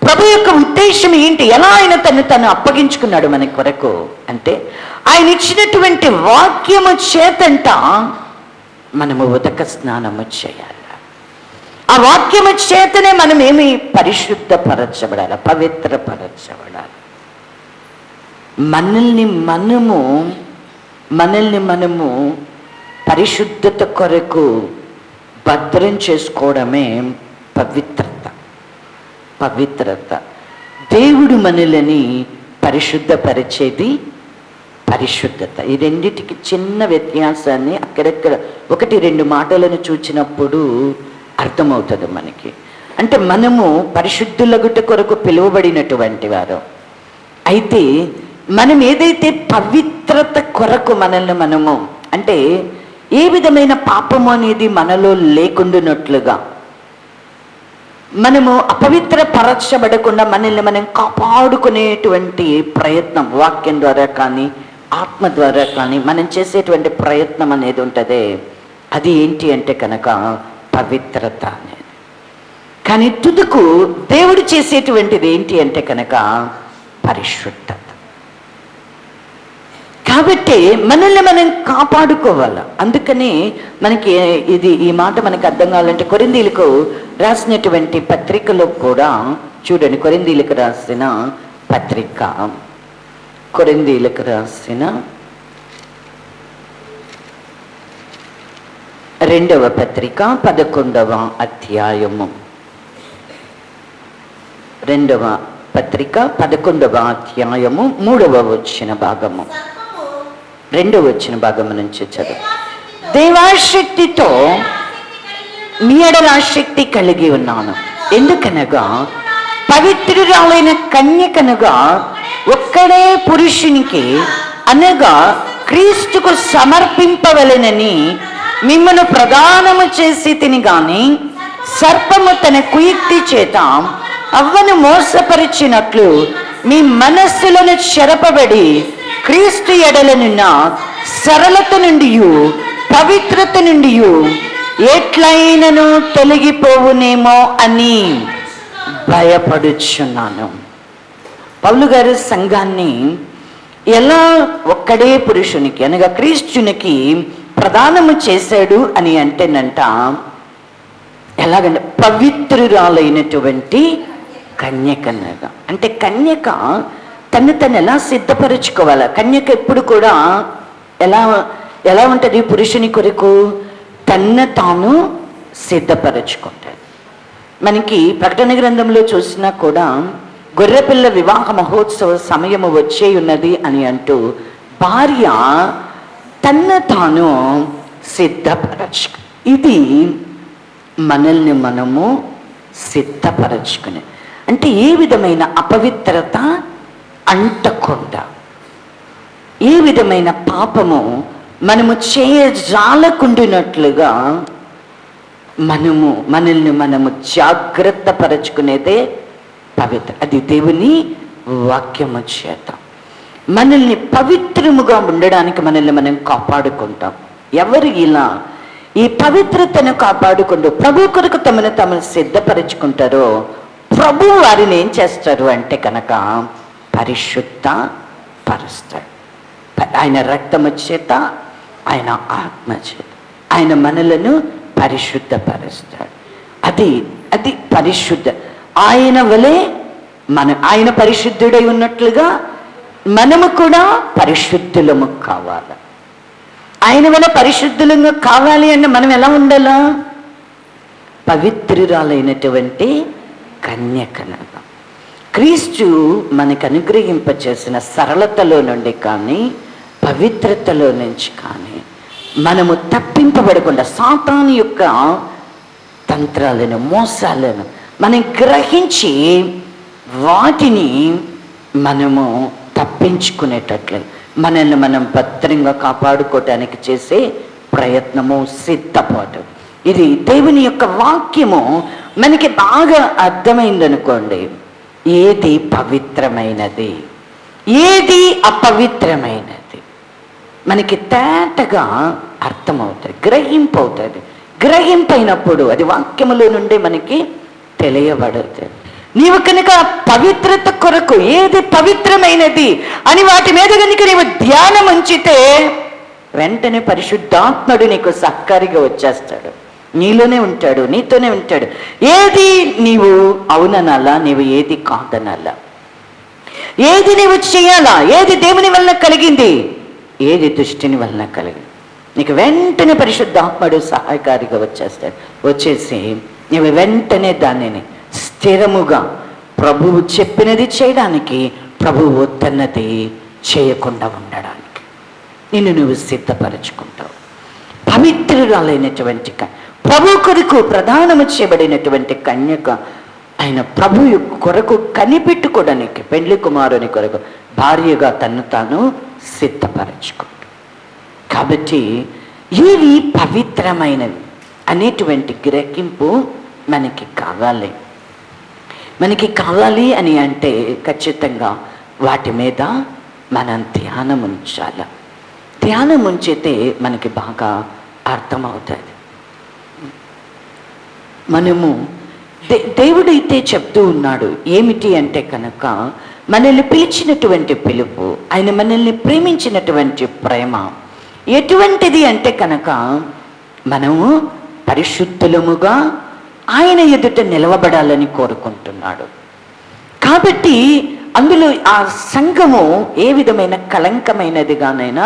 ప్రభు యొక్క ఉద్దేశం ఏంటి? ఎలా ఆయన తను అప్పగించుకున్నాడు మన కొరకు అంటే ఆయన ఇచ్చినటువంటి వాక్యము చేతంట మనము ఉదక స్నానము చేయాలి. ఆ వాక్యము చేతనే మనం ఏమి పరిశుద్ధపరచబడాలి, పవిత్రపరచబడాలి. మనల్ని మనము పరిశుద్ధత కొరకు భద్రం చేసుకోవడమే పవిత్రత. దేవుడు మనల్ని పరిశుద్ధపరిచేది పరిశుద్ధత. ఈ రెండిటికి చిన్న వ్యత్యాసాన్ని అక్కడక్కడ 1-2 మాటలను చూచినప్పుడు అర్థమవుతుంది మనకి. అంటే మనము పరిశుద్ధులగుట కొరకు పిలువబడినటువంటి వారు అయితే మనం ఏదైతే పవిత్రత కొరకు మనము అంటే ఏ విధమైన పాపము అనేది మనలో లేకుండానట్లుగా మనము అపవిత్రపరచబడకుండా మనల్ని మనం కాపాడుకునేటువంటి ప్రయత్నం వాక్యం ద్వారా కానీ ఆత్మ ద్వారా కానీ మనం చేసేటువంటి ప్రయత్నం అనేది ఉంటుంది. అది ఏంటి అంటే కనుక పవిత్రత అనేది. కానీ తుదుకు దేవుడు చేసేటువంటిది ఏంటి అంటే కనుక పరిశుద్ధత. కాబట్టి మనల్ని మనం కాపాడుకోవాలి. అందుకని మనకి ఈ మాట మనకి అర్థం కావాలంటే కొరింథీయులకు రాసినటువంటి పత్రికలో కూడా చూడండి. కొరింథీయులకు రాసిన పత్రిక, కొరింథీయులకు రాసిన 2వ పత్రిక 11వ అధ్యాయము, 2వ పత్రిక 11వ అధ్యాయము 3వ వచ్చిన భాగము, 2వ వచ్చిన భాగము నుంచి చదువు. దేవాశక్తితో మీ ఎడల ఆసక్తి కలిగి ఉన్నాను, ఎందుకనగా పవిత్రురాలైన కన్యకనగా ఒక్కడే పురుషునికి అనగా క్రీస్తుకు సమర్పింపవలెనని మిమ్మను ప్రదానము చేసి తిని గాని సర్పము తన కుయుక్తి చేత అవ్వను మోసపరిచినట్లు మీ మనస్సులను చెరపబడి క్రీస్తు ఎడలనున్న సరళత నుండి పవిత్రత నుండి ఎట్లయినను తొలగిపోవునేమో అని భయపడుచున్నాను. పౌలు గారు సంఘాన్ని ఎలా ఒక్కడే పురుషునికి అనగా క్రీస్తునికి ప్రదానము చేశాడు అని అంటేనంట ఎలాగంటే పవిత్రురాలైనటువంటి కన్యకనగా. అంటే కన్యక తను ఎలా సిద్ధపరచుకోవాలి? కన్యక ఎప్పుడు కూడా ఎలా ఉంటుంది? పురుషుని కొరకు తన్ను తాను సిద్ధపరచుకుంటాడు. మనకి ప్రకటన గ్రంథంలో చూసినా కూడా గొర్రెపిల్ల వివాహ మహోత్సవ సమయము వచ్చే ఉన్నది అని అంటూ భార్య తన్ను తాను సిద్ధపరచు. ఇది మనల్ని మనము సిద్ధపరచుకునే అంటే ఏ విధమైన అపవిత్రత అంటకుండా, ఏ విధమైన పాపము మనము చేయజాలకుండినట్లుగా మనల్ని మనము జాగ్రత్త పరచుకునేదే పవిత్ర. అది దేవుని వాక్యము చేత. మనల్ని పవిత్రముగా ఉండడానికి మనల్ని మనం కాపాడుకుంటాం. ఎవరు ఇలా ఈ పవిత్రతను కాపాడుకుంటూ ప్రభు కొరకు తమను సిద్ధపరచుకుంటారో ప్రభు వారిని ఏం చేస్తారు అంటే కనుక పరిశుద్ధ పరుస్తాడు. ఆయన రక్తము చేత, ఆయన ఆత్మ చేత ఆయన మనలను పరిశుద్ధపరుస్తాడు. అది పరిశుద్ధ. ఆయన వలె ఆయన పరిశుద్ధుడై ఉన్నట్లుగా మనము కూడా పరిశుద్ధులము కావాలి. ఆయన వల్ల పరిశుద్ధులంగా కావాలి అంటే మనం ఎలా ఉండాలా? పవిత్రురాలైనటువంటి కన్యకనగా క్రీస్తు మనకు అనుగ్రహింపచేసిన సరళతలో నుండి కానీ పవిత్రతలో నుంచి కానీ మనము తప్పింపబడకుండా సాతాను యొక్క తంత్రాలను, మోసాలను మనం గ్రహించి వాటిని మనము తప్పించుకునేటట్లు మనల్ని మనం భద్రంగా కాపాడుకోవటానికి చేసే ప్రయత్నము, సిద్ధపాటు. ఇది దేవుని యొక్క వాక్యము మనకి బాగా అర్థమైందనుకోండి. ఏది పవిత్రమైనది, ఏది అపవిత్రమైనది మనకి తేటగా అర్థమవుతుంది, గ్రహింపు అవుతుంది. గ్రహింపైనప్పుడు అది వాక్యములో నుండి మనకి తెలియబడుతుంది. నీవు కనుక పవిత్రత కొరకు ఏది పవిత్రమైనది అని వాటి మీద కనుక నీవు ధ్యానం ఉంచితే వెంటనే పరిశుద్ధాత్ముడు నీకు సహకారిగా వచ్చేస్తాడు, నీలోనే ఉంటాడు, నీతోనే ఉంటాడు. ఏది నీవు అవుననాలా, నీవు ఏది కాదనాలా, ఏది నీవు చేయాలా, ఏది దేవుని వలన కలిగింది, ఏది దుష్టిని వలన కలిగింది, నీకు వెంటనే పరిశుద్ధాత్ముడు సహాయకారిగా వచ్చేస్తాడు. వచ్చేసి నీవు వెంటనే దానిని స్థిరముగా ప్రభువు చెప్పినది చేయడానికి, ప్రభువు వద్దన్నది చేయకుండా ఉండడానికి నిన్ను నువ్వు సిద్ధపరచుకుంటావు. పవిత్రురాలైనటువంటి ప్రభు కొరకు ప్రదానము చేయబడినటువంటి కన్యక ఆయన ప్రభు కొరకు కనిపెట్టుకోవడానికి పెండ్లి కుమారుని కొరకు భార్యగా తను తాను సిద్ధపరచుకుంటాడు. కాబట్టి ఇవి పవిత్రమైనవి అనేటువంటి గ్రహింపు మనకి కావాలి. మనకి కావాలి అని అంటే ఖచ్చితంగా వాటి మీద మనం ధ్యానం ఉంచాలి. ధ్యానం ఉంచితే మనకి బాగా అర్థమవుతుంది. మనము దేవుడైతే చెప్తూ ఉన్నాడు ఏమిటి అంటే కనుక మనల్ని పిలిచినటువంటి పిలుపు, ఆయన మనల్ని ప్రేమించినటువంటి ప్రేమ ఎటువంటిది అంటే కనుక మనము పరిశుద్ధులముగా ఆయన ఎదుట నిలవబడాలని కోరుకుంటున్నాడు. కాబట్టి అందులో ఆ సంఘము ఏ విధమైన కళంకమైనదిగానైనా,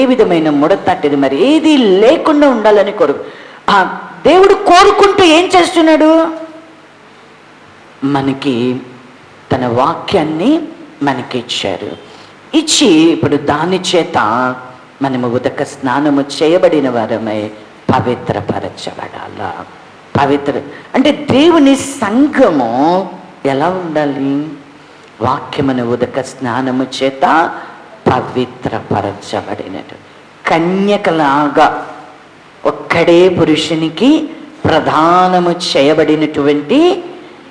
ఏ విధమైన ముడతటిది మరి ఏది లేకుండా ఉండాలని ఆ దేవుడు కోరుకుంటూ ఏం చేస్తున్నాడు? మనకి తన వాక్యాన్ని మనకి ఇచ్చారు. ఇచ్చి ఇప్పుడు దాని చేత మనము ఉదక స్నానము చేయబడిన వారమై పవిత్రపరచబడాల. పవిత్ర అంటే దేవుని సంఘము ఎలా ఉండాలి? వాక్యమును ఉదక స్నానము చేత పవిత్రపరచబడినట్టు కన్యకలాగా ఒక్కడే పురుషునికి ప్రధానము చేయబడినటువంటి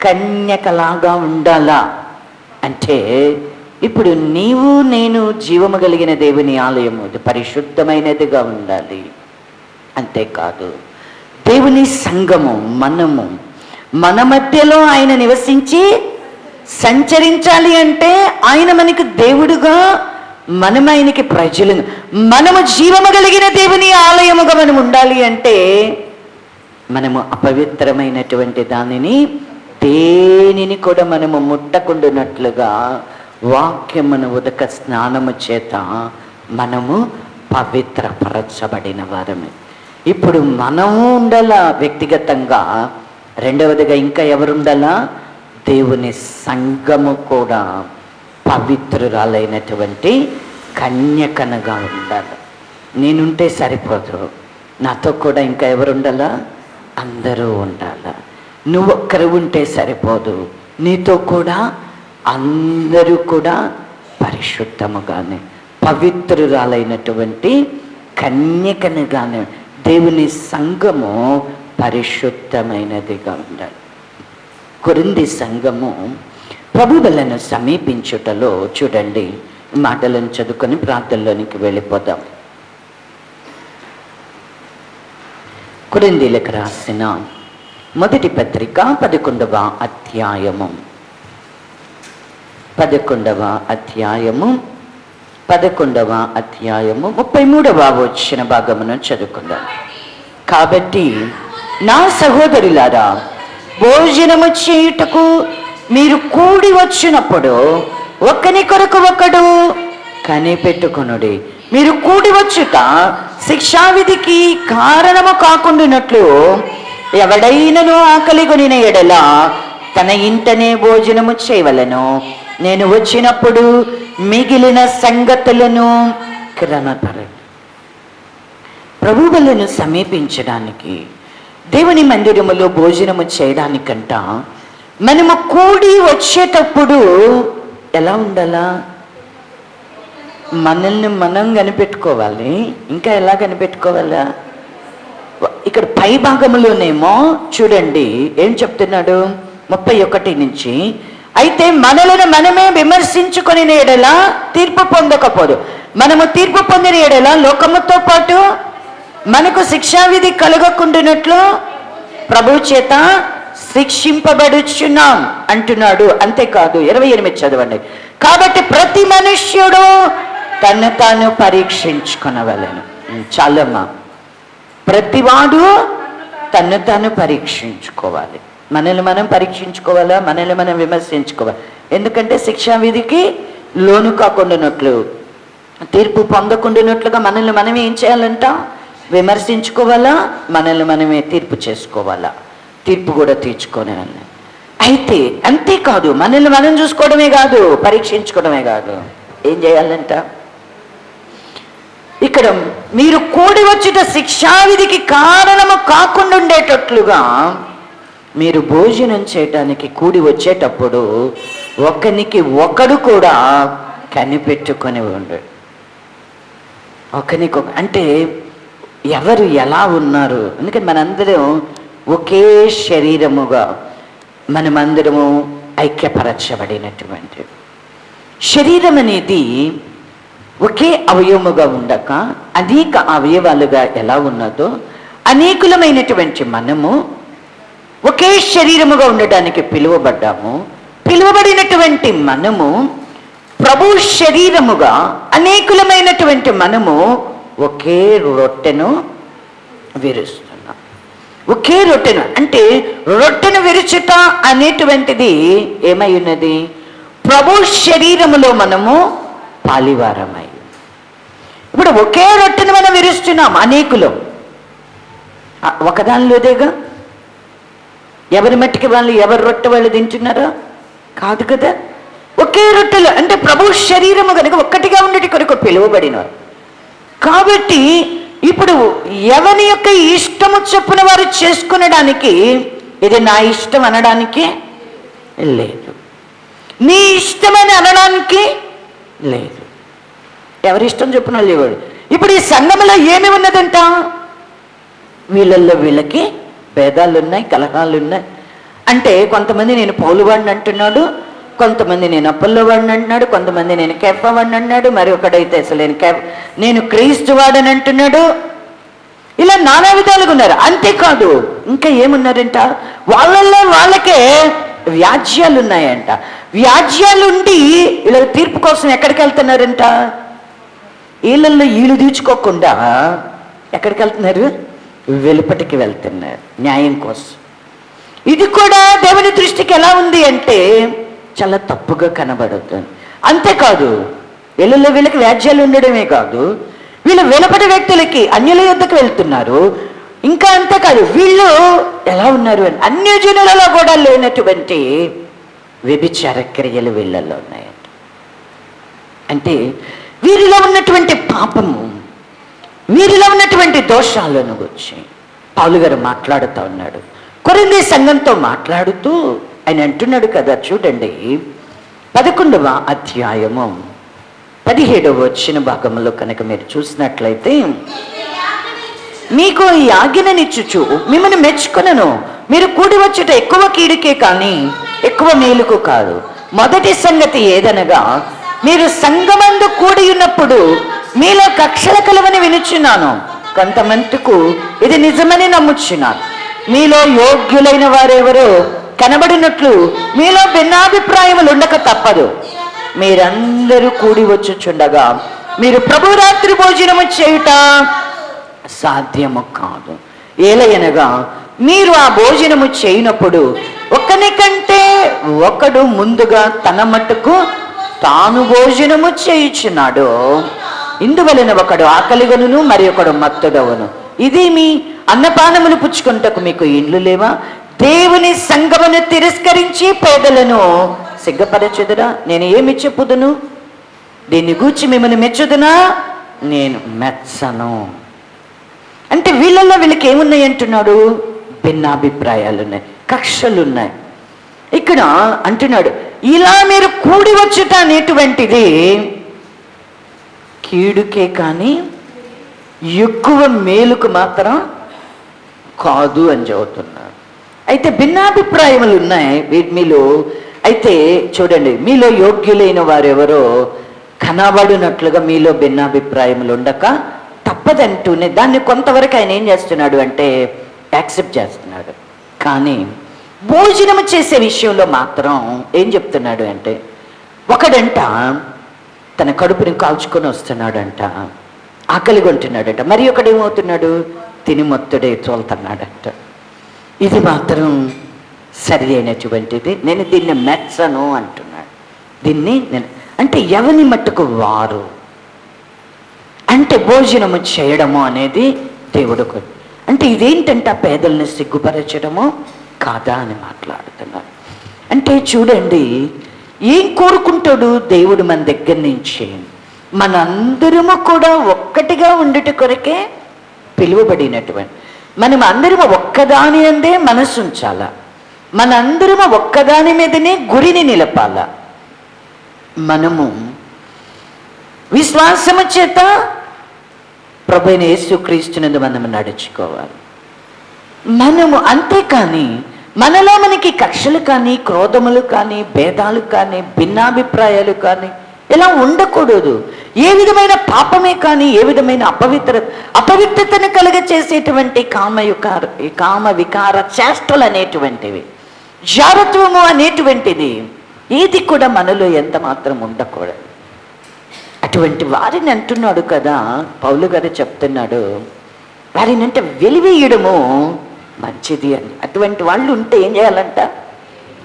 కన్యకలాగా ఉండాలా అంటే ఇప్పుడు నీవు నేను జీవము కలిగిన దేవుని ఆలయము పరిశుద్ధమైనదిగా ఉండాలి. అంతేకాదు దేవుని సంఘము మనము మన మధ్యలో ఆయన నివసించి సంచరించాలి అంటే ఆయన మనకి దేవుడుగా, మనం ఆయనకి ప్రజలు, మనము జీవము కలిగిన దేవుని ఆలయముగా మనం ఉండాలి అంటే మనము అపవిత్రమైనటువంటి దానిని దేనిని కూడా మనము ముట్టకుండానట్లుగా వాక్యమును ఉదక స్నానము చేత మనము పవిత్రపరచబడిన వారమే. ఇప్పుడు మనము ఉండాలా వ్యక్తిగతంగా, రెండవదిగా ఇంకా ఎవరుండాలా? దేవుని సంఘము కూడా పవిత్రురాలైనటువంటి కన్యకనగా ఉండాలి. నేనుంటే సరిపోదు, నాతో కూడా ఇంకా ఎవరు ఉండాలా? అందరూ ఉండాలా. నువ్వు ఒక్కరు ఉంటే సరిపోదు, నీతో కూడా అందరూ కూడా పరిశుద్ధముగానే పవిత్రురాలైనటువంటి కన్యకనుగానే దేవుని సంఘము పరిశుద్ధమైనదిగా ఉండాలి. కొరింథీ సంఘము ప్రభువులను సమీపించుటలో చూడండి మాటలను చదువుకొని ప్రార్థనలోనికి వెళ్ళిపోదాం. కొరింథీయులకు రాసిన మొదటి పత్రిక 11వ అధ్యాయము 33వ వచన భాగమును చదువుకుందాం. కాబట్టి నా సహోదరులారా, భోజనము చేయుటకు మీరు కూడి వచ్చినప్పుడు ఒకని కొరకు ఒకడు కనిపెట్టుకొనుడి. మీరు కూడి వచ్చుట శిక్షావిధికి కారణము కాకుండానట్లు ఎవడైనను ఆకలి కొనిన ఎడల తన ఇంటనే భోజనము చేయవలెను. నేను వచ్చినప్పుడు మిగిలిన సంగతులను క్రమపరచు. ప్రభువులను సమీపించడానికి, దేవుని మందిరములో భోజనము చేయడానికంట మనము కూడి వచ్చేటప్పుడు ఎలా ఉండాలా? మనల్ని మనం కనిపెట్టుకోవాలి. ఇంకా ఎలా కనిపెట్టుకోవాలా? ఇక్కడ పై భాగంలోనేమో చూడండి ఏం చెప్తున్నాడు, 31 నుంచి, అయితే మనలను మనమే విమర్శించుకొని ఎడల తీర్పు పొందకపోదు. మనము తీర్పు పొందిన ఎడల లోకముతో పాటు మనకు శిక్షావిధి కలగకుండానట్లు ప్రభు చేత శిక్షింపబడుచున్నాం అంటున్నాడు. అంతేకాదు 28 చదవండి. కాబట్టి ప్రతి మనుష్యుడు తను తాను పరీక్షించుకొనవలెను. చాలమ్మా, ప్రతివాడు తను తాను పరీక్షించుకోవాలి. మనల్ని మనం పరీక్షించుకోవాలా, మనల్ని మనం విమర్శించుకోవాలి. ఎందుకంటే శిక్షావిధికి లోను కాకుండానట్లు, తీర్పు పొందకుండానట్లుగా మనల్ని మనం ఏం చేయాలంట? విమర్శించుకోవాలా, మనల్ని మనమే తీర్పు చేసుకోవాలా, తీర్పు కూడా తీర్చుకోనే. అయితే అంతేకాదు, మనల్ని మనం చూసుకోవడమే కాదు, పరీక్షించుకోవడమే కాదు, ఏం చేయాలంట? ఇక్కడ మీరు కూడి వచ్చుట శిక్షావిధికి కారణము కాకుండా ఉండేటట్లుగా మీరు భోజనం చేయటానికి కూడి వచ్చేటప్పుడు ఒకనికి ఒకడు కూడా కనిపెట్టుకొని ఉండు. ఒకనికి అంటే ఎవరు ఎలా ఉన్నారు? అందుకని మనందరం ఒకే శరీరముగా మనమందరము ఐక్యపరచబడినటువంటి శరీరం అనేది ఒకే అవయవముగా ఉండక అనేక అవయవాలుగా ఎలా ఉన్నదో, అనేకులమైనటువంటి మనము ఒకే శరీరముగా ఉండడానికి పిలువబడ్డాము. పిలువబడినటువంటి మనము ప్రభు శరీరముగా అనేకులమైనటువంటి మనము ఒకే రొట్టెను విరుస్తున్నాం. ఒకే రొట్టెను అంటే రొట్టెను విరుచుట అనేటువంటిది ఏమై ఉన్నది? ప్రభు శరీరములో మనము పాలివారమై. ఇప్పుడు ఒకే రొట్టెను మనం విరుస్తున్నాం అనేకులు. ఒకదానిలోదేగా ఎవరి మట్టికి వాళ్ళు, ఎవరి రొట్టె వాళ్ళు తింటున్నారా? కాదు కదా. ఒకే రొట్టెలు అంటే ప్రభు శరీరము కనుక ఒక్కటిగా ఉండేటి కొరకు పిలువబడినారు. కాబట్టి ఇప్పుడు ఎవరి యొక్క ఇష్టము చొప్పున వారు చేసుకునడానికి, ఇది నా ఇష్టం అనడానికి లేదు, నీ ఇష్టమని అనడానికి లేదు. ఎవరి ఇష్టం చొప్పున లేవాడు. ఇప్పుడు ఈ సంఘంలో ఏమి ఉన్నదంట? వీళ్ళల్లో వీళ్ళకి భేదాలు ఉన్నాయి, కలహాలు ఉన్నాయి. అంటే కొంతమంది నేను పౌలు వాడిని అంటున్నాడు, కొంతమంది నేను అప్పల్లో వాడిని అంటున్నాడు, కొంతమంది నేను కేఫా వాడిని అంటున్నాడు, మరి ఒకడైతే అసలు నేను క్రీస్తు వాడని అంటున్నాడు. ఇలా నానా విధాలుగా ఉన్నారు. అంతేకాదు ఇంకా ఏమున్నారంట? వాళ్ళల్లో వాళ్ళకే వ్యాజ్యాలు ఉన్నాయంట. వ్యాజ్యాలు ఉండి ఇలా తీర్పు కోసం ఎక్కడికి వెళ్తున్నారంట? వీళ్ళల్లో వీళ్ళు తీర్చుకోకుండా ఎక్కడికి వెళ్తున్నారు? వెలుపటికి వెళ్తున్నారు న్యాయం కోసం. ఇది కూడా దేవుని దృష్టికి ఎలా ఉంది అంటే చాలా తప్పుగా కనబడుతుంది. అంతేకాదు వీళ్ళల్లో వీళ్ళకి వ్యాజ్యాలు ఉండడమే కాదు, వీళ్ళు వెలుపటి వ్యక్తులకి అన్యుల యొద్దకు వెళ్తున్నారు. ఇంకా అంతేకాదు వీళ్ళు ఎలా ఉన్నారు అని అన్యజనులలో కూడా లేనటువంటి వ్యభిచార క్రియలు వీళ్ళల్లో ఉన్నాయంట. అంటే వీరిలో ఉన్నటువంటి పాపము, వీరిలో ఉన్నటువంటి దోషాలను గురించి పౌలు గారు మాట్లాడుతూ ఉన్నాడు. కొరింథీ సంఘంతో మాట్లాడుతూ ఆయన అంటున్నాడు కదా, చూడండి 11వ అధ్యాయము 17వ వచన భాగంలో కనుక మీరు చూసినట్లయితే, మీకు ఈ ఆజ్ఞనిచ్చుచు మిమ్మల్ని మెచ్చుకొనను, మీరు కూడి వచ్చుట ఎక్కువ కీడుకే కానీ ఎక్కువ మేలుకు కాదు. మొదటి సంగతి ఏదనగా మీరు సంఘమందు కూడి ఉన్నప్పుడు మీలో కక్షలు కలవని వినుచున్నాను, కొంతమందికు ఇది నిజమని నమ్ముచున్నాను. మీలో యోగ్యులైన వారెవరో కనబడినట్లు మీలో భిన్నాభిప్రాయములు ఉండక తప్పదు. మీరందరూ కూడి వచ్చుచుండగా మీరు ప్రభురాత్రి భోజనము చేయుట సాధ్యము కాదు. ఏలయనగా మీరు ఆ భోజనము చేయనప్పుడు ఒకని కంటే ఒకడు ముందుగా తన మట్టుకు తాను భోజనము చేయుచున్నాడు. ఇందువలన ఒకడు ఆకలిగనును మరి ఒకడు మత్తుడవును. ఇది మీ అన్నపానములు పుచ్చుకుంటకు మీకు ఇండ్లు లేవా? దేవుని సంఘమును తిరస్కరించి పేదలను సిగ్గపరచుదురా? నేను ఏమి చెప్పుదును? దీన్ని గూర్చి మిమ్మల్ని మెచ్చుదునా? నేను మెచ్చను. అంటే వీళ్ళకి ఏమున్నాయి అంటున్నాడు? భిన్నాభిప్రాయాలు ఉన్నాయి, కక్షలు ఉన్నాయి. ఇక్కడ అంటున్నాడు, ఇలా మీరు కూడి వచ్చుట అనేటువంటిది కీడుకే కానీ ఎక్కువ మేలుకు మాత్రం కాదు అని చెబుతున్నాడు. అయితే భిన్నాభిప్రాయములు ఉన్నాయి మీలో. అయితే చూడండి, మీలో యోగ్యులైన వారెవరో కనబడినట్లుగా మీలో భిన్నాభిప్రాయములు ఉండక తప్పదంటూనే దాన్ని కొంతవరకు ఆయన ఏం చేస్తున్నాడు అంటే యాక్సెప్ట్ చేస్తున్నాడు. కానీ భోజనం చేసే విషయంలో మాత్రం ఏం చెప్తున్నాడు అంటే, ఒకడంట తన కడుపుని కాల్చుకొని వస్తున్నాడంట, ఆకలి కొంటున్నాడంట, మరి ఒకడేమవుతున్నాడు, తిని మొత్తుడే తోలుతున్నాడంట. ఇది మాత్రం సరి అయినటువంటిది, నేను దీన్ని మెచ్చను అంటున్నాడు. దీన్ని నేను అంటే ఎవని మట్టుకు వారు అంటే భోజనము చేయడము అనేది దేవుడుకు అంటే ఇదేంటంటే ఆ పేదల్ని సిగ్గుపరచడము కాదా అని మాట్లాడుతున్నాడు. అంటే చూడండి, ఏం కోరుకుంటాడు దేవుడు మన దగ్గర నుంచి? మనందరము కూడా ఒక్కటిగా ఉండుట కొరకే పిలువబడినటువంటి మనం అందరము ఒక్కదాని అందే మనసు ఉంచాల, మనందరము ఒక్కదాని మీదనే గురిని నిలపాల. మనము విశ్వాసము చేత ప్రభువైన యేసుక్రీస్తునందు మనము నడుచుకోవాలి. మనము అంతేకాని మనలో మనకి కక్షలు కానీ, క్రోధములు కానీ, భేదాలు కానీ, భిన్నాభిప్రాయాలు కానీ ఇలా ఉండకూడదు. ఏ విధమైన పాపమే కానీ, ఏ విధమైన అపవిత్రతను కలుగ చేసేటువంటి కామ వికార చేష్టలు అనేటువంటివి, జారత్వము అనేటువంటిది ఏది కూడా మనలో ఎంత మాత్రం ఉండకూడదు. అటువంటి వారిని అంటున్నాడు కదా పౌలు గారు చెప్తున్నాడు, వారిని అంటే వెలివేయడము మంచిది అని. అటువంటి వాళ్ళు ఉంటే ఏం చేయాలంట?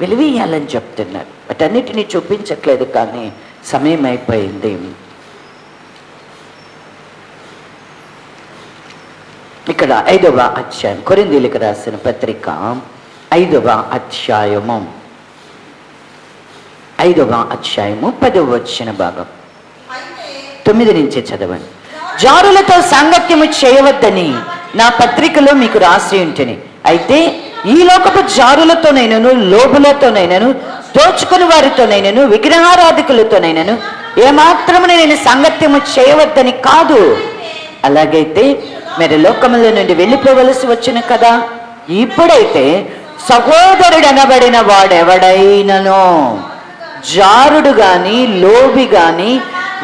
వెలివేయాలని చెప్తున్నారు. వాటన్నిటినీ చూపించట్లేదు కానీ సమయం అయిపోయింది. ఇక్కడ 5వ అధ్యాయం, కొరింథీయులకు రాసిన పత్రిక 5వ అధ్యాయము 10వ వచన భాగం 9 నుంచి చదవండి. జారులతో సాంగత్యము చేయవద్దని నా పత్రికలో మీకు రాసి ఉంటిని. అయితే ఈ లోకపు జారులతోనైనను, లోబులతోనైనను, దోచుకుని వారితోనైనను, విగ్రహారాధికులతోనైనను ఏమాత్రము నేను సాంగత్యము చేయవద్దని కాదు. అలాగైతే మీరు లోకముల నుండి వెళ్ళిపోవలసి వచ్చిన కదా. ఇప్పుడైతే సహోదరుడు అనబడిన వాడెవడైనను జారుడు గాని, లోబి గాని,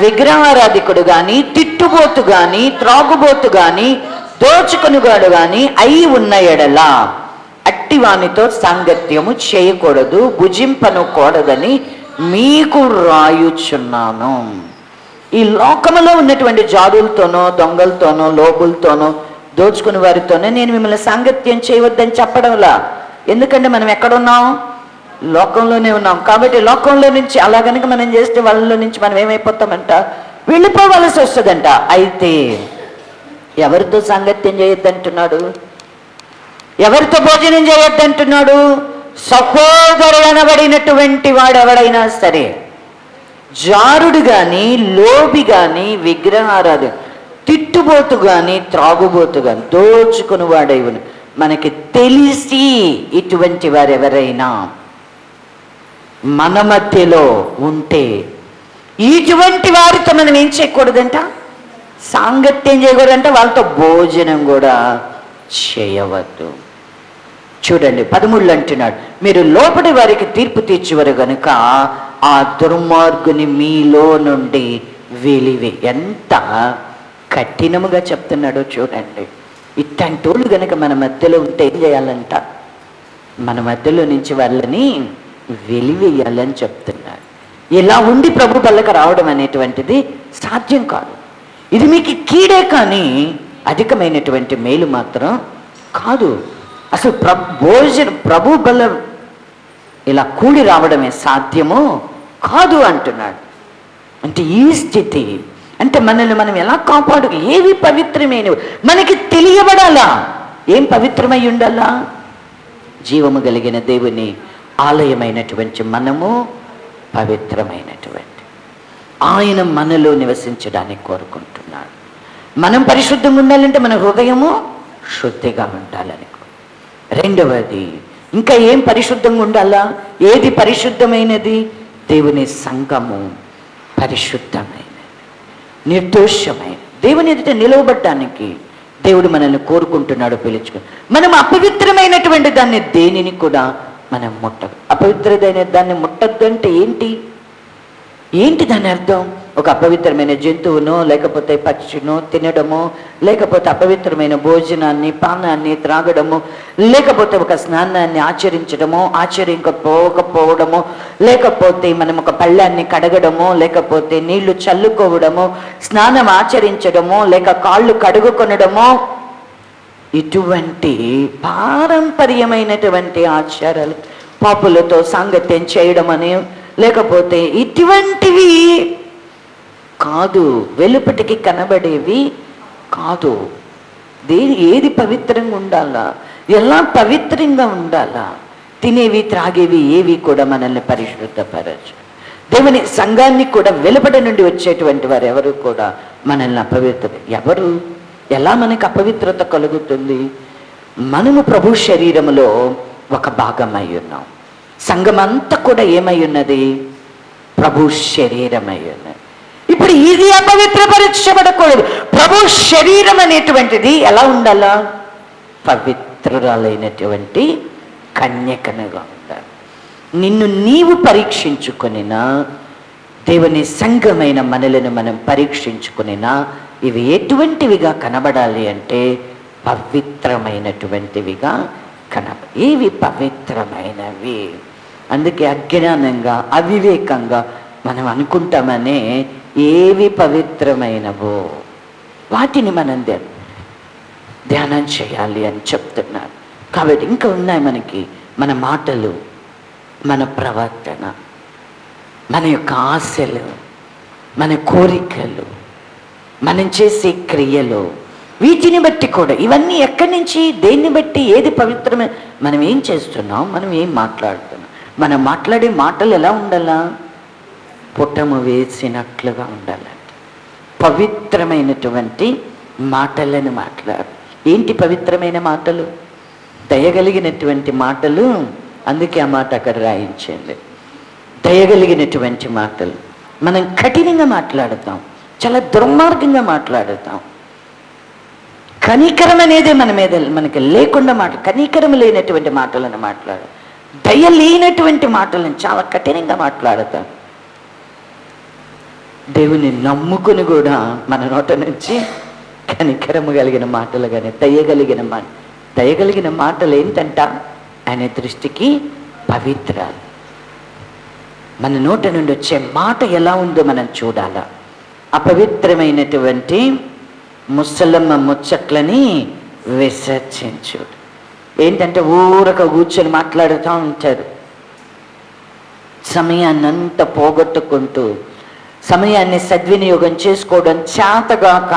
విగ్రహారాధికుడు గాని, తిట్టుబోతు గాని, త్రాగుబోతు గాని, దోచుకునిగాడు గాని అయి ఉన్న ఎడల అట్టి వానితో సాంగత్యము చేయకూడదు, భుజింపనకూడదని మీకు రాయుచున్నాను. ఈ లోకములో ఉన్నటువంటి జారులతోనో, దొంగలతోనో, లోబులతోనో, దోచుకుని వారితోనో నేను మిమ్మల్ని సాంగత్యం చేయవద్దని చెప్పడంలా. ఎందుకంటే మనం ఎక్కడున్నాం? లోకంలోనే ఉన్నాం. కాబట్టి లోకంలో నుంచి అలా కనుక మనం చేస్తే వాళ్ళలో నుంచి మనం ఏమైపోతామంట? వెళ్ళిపోవలసి వస్తుందంట. అయితే ఎవరితో సాంగత్యం చేయొద్దంటున్నాడు? ఎవరితో భోజనం చేయొద్దంటున్నాడు? సహోదరుడు అనబడినటువంటి వాడు ఎవడైనా సరే, జారుడు గాని, లోబి గాని, విగ్రహారాధి, తిట్టుబోతు గాని, త్రాగుబోతు గాని, దోచుకుని వాడైవను మనకి తెలిసి ఇటువంటి వారు ఎవరైనా మన మధ్యలో ఉంటే ఇటువంటి వారితో మనం ఏం చేయకూడదంట? సాంగత్యం చేయకూడదంట. వాళ్ళతో భోజనం కూడా చేయవద్దు. చూడండి 13 అంటున్నాడు, మీరు లోపలి వారికి తీర్పు తీర్చేవారు గనుక ఆ దుర్మార్గుని మీలో నుండి వెలివే. ఎంత కఠినముగా చెప్తున్నాడో చూడండి. ఇట్టంటోళ్ళు గనక మన మధ్యలో ఉంటే ఏం చేయాలంట? మన మధ్యలో నుంచి వాళ్ళని వెలివేయాలని చెప్తున్నాడు. ఇలా ఉండి ప్రభు బల్లకి రావడం అనేటువంటిది సాధ్యం కాదు. ఇది మీకు కీడే కానీ అధికమైనటువంటి మేలు మాత్రం కాదు. అసలు ప్రభు బల్ల ఇలా కూడి రావడమే సాధ్యమో కాదు అంటున్నాడు. అంటే ఈ స్థితి అంటే మనల్ని మనం ఎలా ఏవి పవిత్రమైనవి మనకి తెలియబడాలా. ఏం పవిత్రమై ఉండాలా? జీవము కలిగిన దేవుని ఆలయమైనటువంటి మనము పవిత్రమైనటువంటి ఆయన మనలో నివసించడానికి కోరుకుంటున్నాడు. మనం పరిశుద్ధంగా ఉండాలంటే మన హృదయము శుద్ధిగా ఉండాలని. రెండవది, ఇంకా ఏం పరిశుద్ధంగా ఉండాలా? ఏది పరిశుద్ధమైనది? దేవుని సంఘము పరిశుద్ధమైనది, నిర్దోషమైన దేవుని ఎదుట నిలవబడ్డానికి దేవుడు మనల్ని కోరుకుంటున్నాడు, పిలుచుకుని. మనం అపవిత్రమైనటువంటి దాన్ని దేనిని కూడా మనం ముట్టదు. అపవిత్రమైన దాన్ని ముట్టద్దు అంటే ఏంటి దాని అర్థం? ఒక అపవిత్రమైన జంతువునో లేకపోతే పక్షినో తినడమో, లేకపోతే అపవిత్రమైన భోజనాన్ని పానాన్ని త్రాగడము, లేకపోతే ఒక స్నానాన్ని ఆచరించడమో ఆచరించకపోవడమో, లేకపోతే మనం ఒక పళ్ళాన్ని కడగడమో, లేకపోతే నీళ్లు చల్లుకోవడమో, స్నానం ఆచరించడమో, లేక కాళ్ళు కడుగుకొనడమో, ఇటువంటి పారంపర్యమైనటువంటి ఆచారాలు, పాపులతో సాంగత్యం చేయడం అని, లేకపోతే ఇటువంటివి కాదు, వెలుపటికి కనబడేవి కాదు. ఏది పవిత్రంగా ఉండాలా? ఎలా పవిత్రంగా ఉండాలా? తినేవి త్రాగేవి ఏవి కూడా మనల్ని పరిశుద్ధపరచు. దేవుని సంఘాన్ని కూడా వెలుపట నుండి వచ్చేటువంటి వారు ఎవరు కూడా మనల్ని ఎవరు ఎలా మనకు అపవిత్రత కలుగుతుంది? మనము ప్రభు శరీరములో ఒక భాగం అయి ఉన్నాం. సంఘమంతా కూడా ఏమై ఉన్నది? ప్రభు శరీరమై ఉన్నది. ఇప్పుడు ఇది అపవిత్రపరచబడకూడదు. ప్రభు శరీరం అనేటువంటిది ఎలా ఉండాలా? పవిత్రురాలైనటువంటి కన్యకనుగా ఉండాలి. నిన్ను నీవు పరీక్షించుకొనినా, దేవుని సంఘమైన మనలను మనం పరీక్షించుకొనినా, ఇవి ఎటువంటివిగా కనబడాలి అంటే పవిత్రమైనటువంటివిగా ఏవి పవిత్రమైనవి. అందుకే అజ్ఞానంగా అవివేకంగా మనం అనుకుంటామనే ఏవి పవిత్రమైనవో వాటిని మనం ధ్యానం చేయాలి అని చెప్తున్నారు. కాబట్టి ఇంకా ఉన్నాయి మనకి మన మాటలు, మన ప్రవర్తన, మన యొక్క ఆశలు, మన కోరికలు, మనం చేసే క్రియలు, వీటిని బట్టి కూడా ఇవన్నీ ఎక్కడి నుంచి, దేన్ని బట్టి ఏది పవిత్రమే, మనం ఏం చేస్తున్నాం, మనం ఏం మాట్లాడుతున్నాం. మనం మాట్లాడే మాటలు ఎలా ఉండాలా? పుటము వేసినట్లుగా ఉండాలంట. పవిత్రమైనటువంటి మాటలను మాట్లాడు. ఏంటి పవిత్రమైన మాటలు? దయగలిగినటువంటి మాటలు. అందుకే ఆ మాట అక్కడ రాయించండి. దయగలిగినటువంటి మాటలు. మనం కఠినంగా మాట్లాడతాం, చాలా దుర్మార్గంగా మాట్లాడతాం. కనికరం అనేది మన మీద మనకి లేకుండా కనికరం లేనటువంటి మాటలను మాట్లాడు. దయ లేనటువంటి మాటలను చాలా కఠినంగా మాట్లాడతాం. దేవుని నమ్ముకుని కూడా మన నోట నుంచి కనికరము కలిగిన మాటలు కానీ దయగలిగిన మాటలు ఏంటంట? ఆయన దృష్టికి పవిత్రాలు. మన నోట నుండి వచ్చే మాట ఎలా ఉందో మనం చూడాలా. అపవిత్రమైనటువంటి ముసలమ్మ ముచ్చట్లని విసర్జించు. ఏంటంటే ఊరక కూర్చొని మాట్లాడుతూ ఉంటారు. సమయాన్ని అంతా పోగొట్టుకుంటూ, సమయాన్ని సద్వినియోగం చేసుకోవడం చేతగాక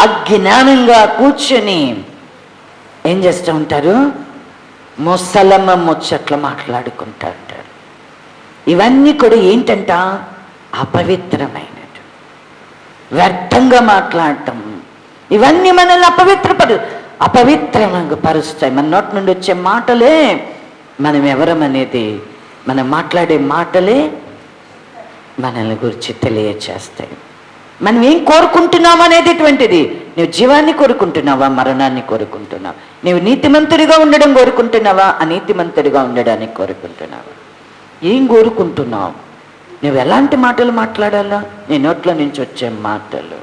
అజ్ఞానంగా కూర్చొని ఏం చేస్తూ ఉంటారు? ముసలమ్మ ముచ్చట్లు మాట్లాడుకుంటూ ఉంటారు. ఇవన్నీ కూడా ఏంటంట? అపవిత్రమైనట్టు, వ్యర్థంగా మాట్లాడటం. ఇవన్నీ మనల్ని అపవిత్రంగా పరుస్తాయి. మన నోటి నుండి వచ్చే మాటలే మనం ఎవరమనేది, మనం మాట్లాడే మాటలే మనల్ని గురించి తెలియచేస్తాయి. మనం ఏం కోరుకుంటున్నాం అనేటువంటిది. నువ్వు జీవాన్ని కోరుకుంటున్నావా, మరణాన్ని కోరుకుంటున్నావా? నువ్వు నీతిమంతుడిగా ఉండడం కోరుకుంటున్నావా, అనీతిమంతుడిగా ఉండడానికి కోరుకుంటున్నావా? ఏం కోరుకుంటున్నావు? నువ్వు ఎలాంటి మాటలు మాట్లాడాలా? నీ నోట్లో నుంచి వచ్చే మాటలు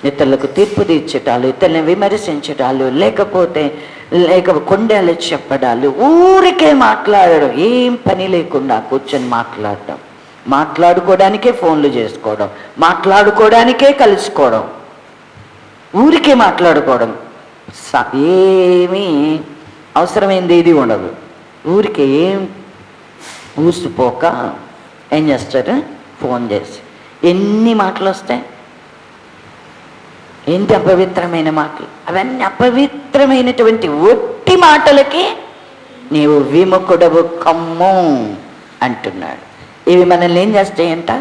ఇతరులకు తీర్పు తీర్చటాలు, ఇతరులను విమర్శించటాలు, లేకపోతే కొండలు చెప్పడాలు, ఊరికే మాట్లాడడం, ఏం పని లేకుండా కూర్చొని మాట్లాడడం, మాట్లాడుకోవడానికే ఫోన్లు చేసుకోవడం, మాట్లాడుకోవడానికే కలుసుకోవడం, ఊరికే మాట్లాడుకోవడం, ఏమీ అవసరమైంది ఏది ఉండదు. ఊరికే ఏం ఊసిపోక ఏం చేస్తారు? ఫోన్ చేసి ఎన్ని మాటలు వస్తాయి, ఏంటి అపవిత్రమైన మాటలు. అవన్నీ అపవిత్రమైనటువంటి ఒట్టి మాటలకి నీవు విముఖుడవు కమ్ము అంటున్నాడు. ఇవి మనల్ని ఏం చేస్తాయంట?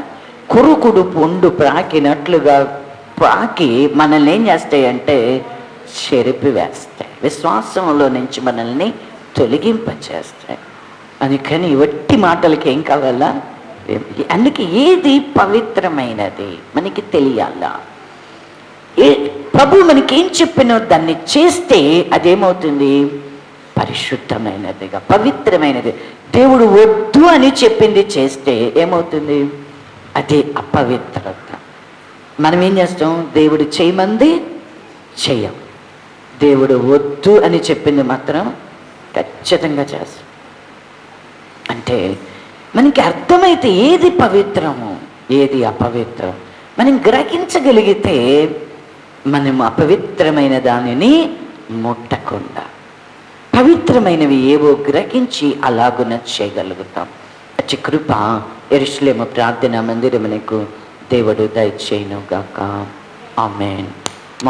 కురుకుడు పుండు ప్రాకినట్లుగా ప్రాకి మనల్ని ఏం చేస్తాయంటే చెరిపి వేస్తాయి, విశ్వాసంలో నుంచి మనల్ని తొలగింపచేస్తాయి. అందుకని ఒట్టి మాటలకి ఏం కావాలా? అందుకే ఏది పవిత్రమైనది మనకి తెలియాలా? ప్రభు మనకి ఏం చెప్పినో దాన్ని చేస్తే అదేమవుతుంది? పరిశుద్ధమైనదిగా, పవిత్రమైనది. దేవుడు వద్దు అని చెప్పింది చేస్తే ఏమవుతుంది? అదే అపవిత్రత. మనం ఏం చేస్తాం? దేవుడు చేయమంది చెయ్యం, దేవుడు వద్దు అని చెప్పింది మాత్రం ఖచ్చితంగా చేస్తాం. అంటే మనకి అర్థమైతే ఏది పవిత్రము, ఏది అపవిత్రం మనం గ్రహించగలిగితే మనం అపవిత్రమైన దానిని ముట్టకుండా పవిత్రమైనవి ఏవో గ్రహించి అలాగున చేయగలుగుతాం. అతి కృప యెరూషలేము ప్రార్థనా మందిరమునకు దేవుడు దయచేయును గాక. ఆమేన్.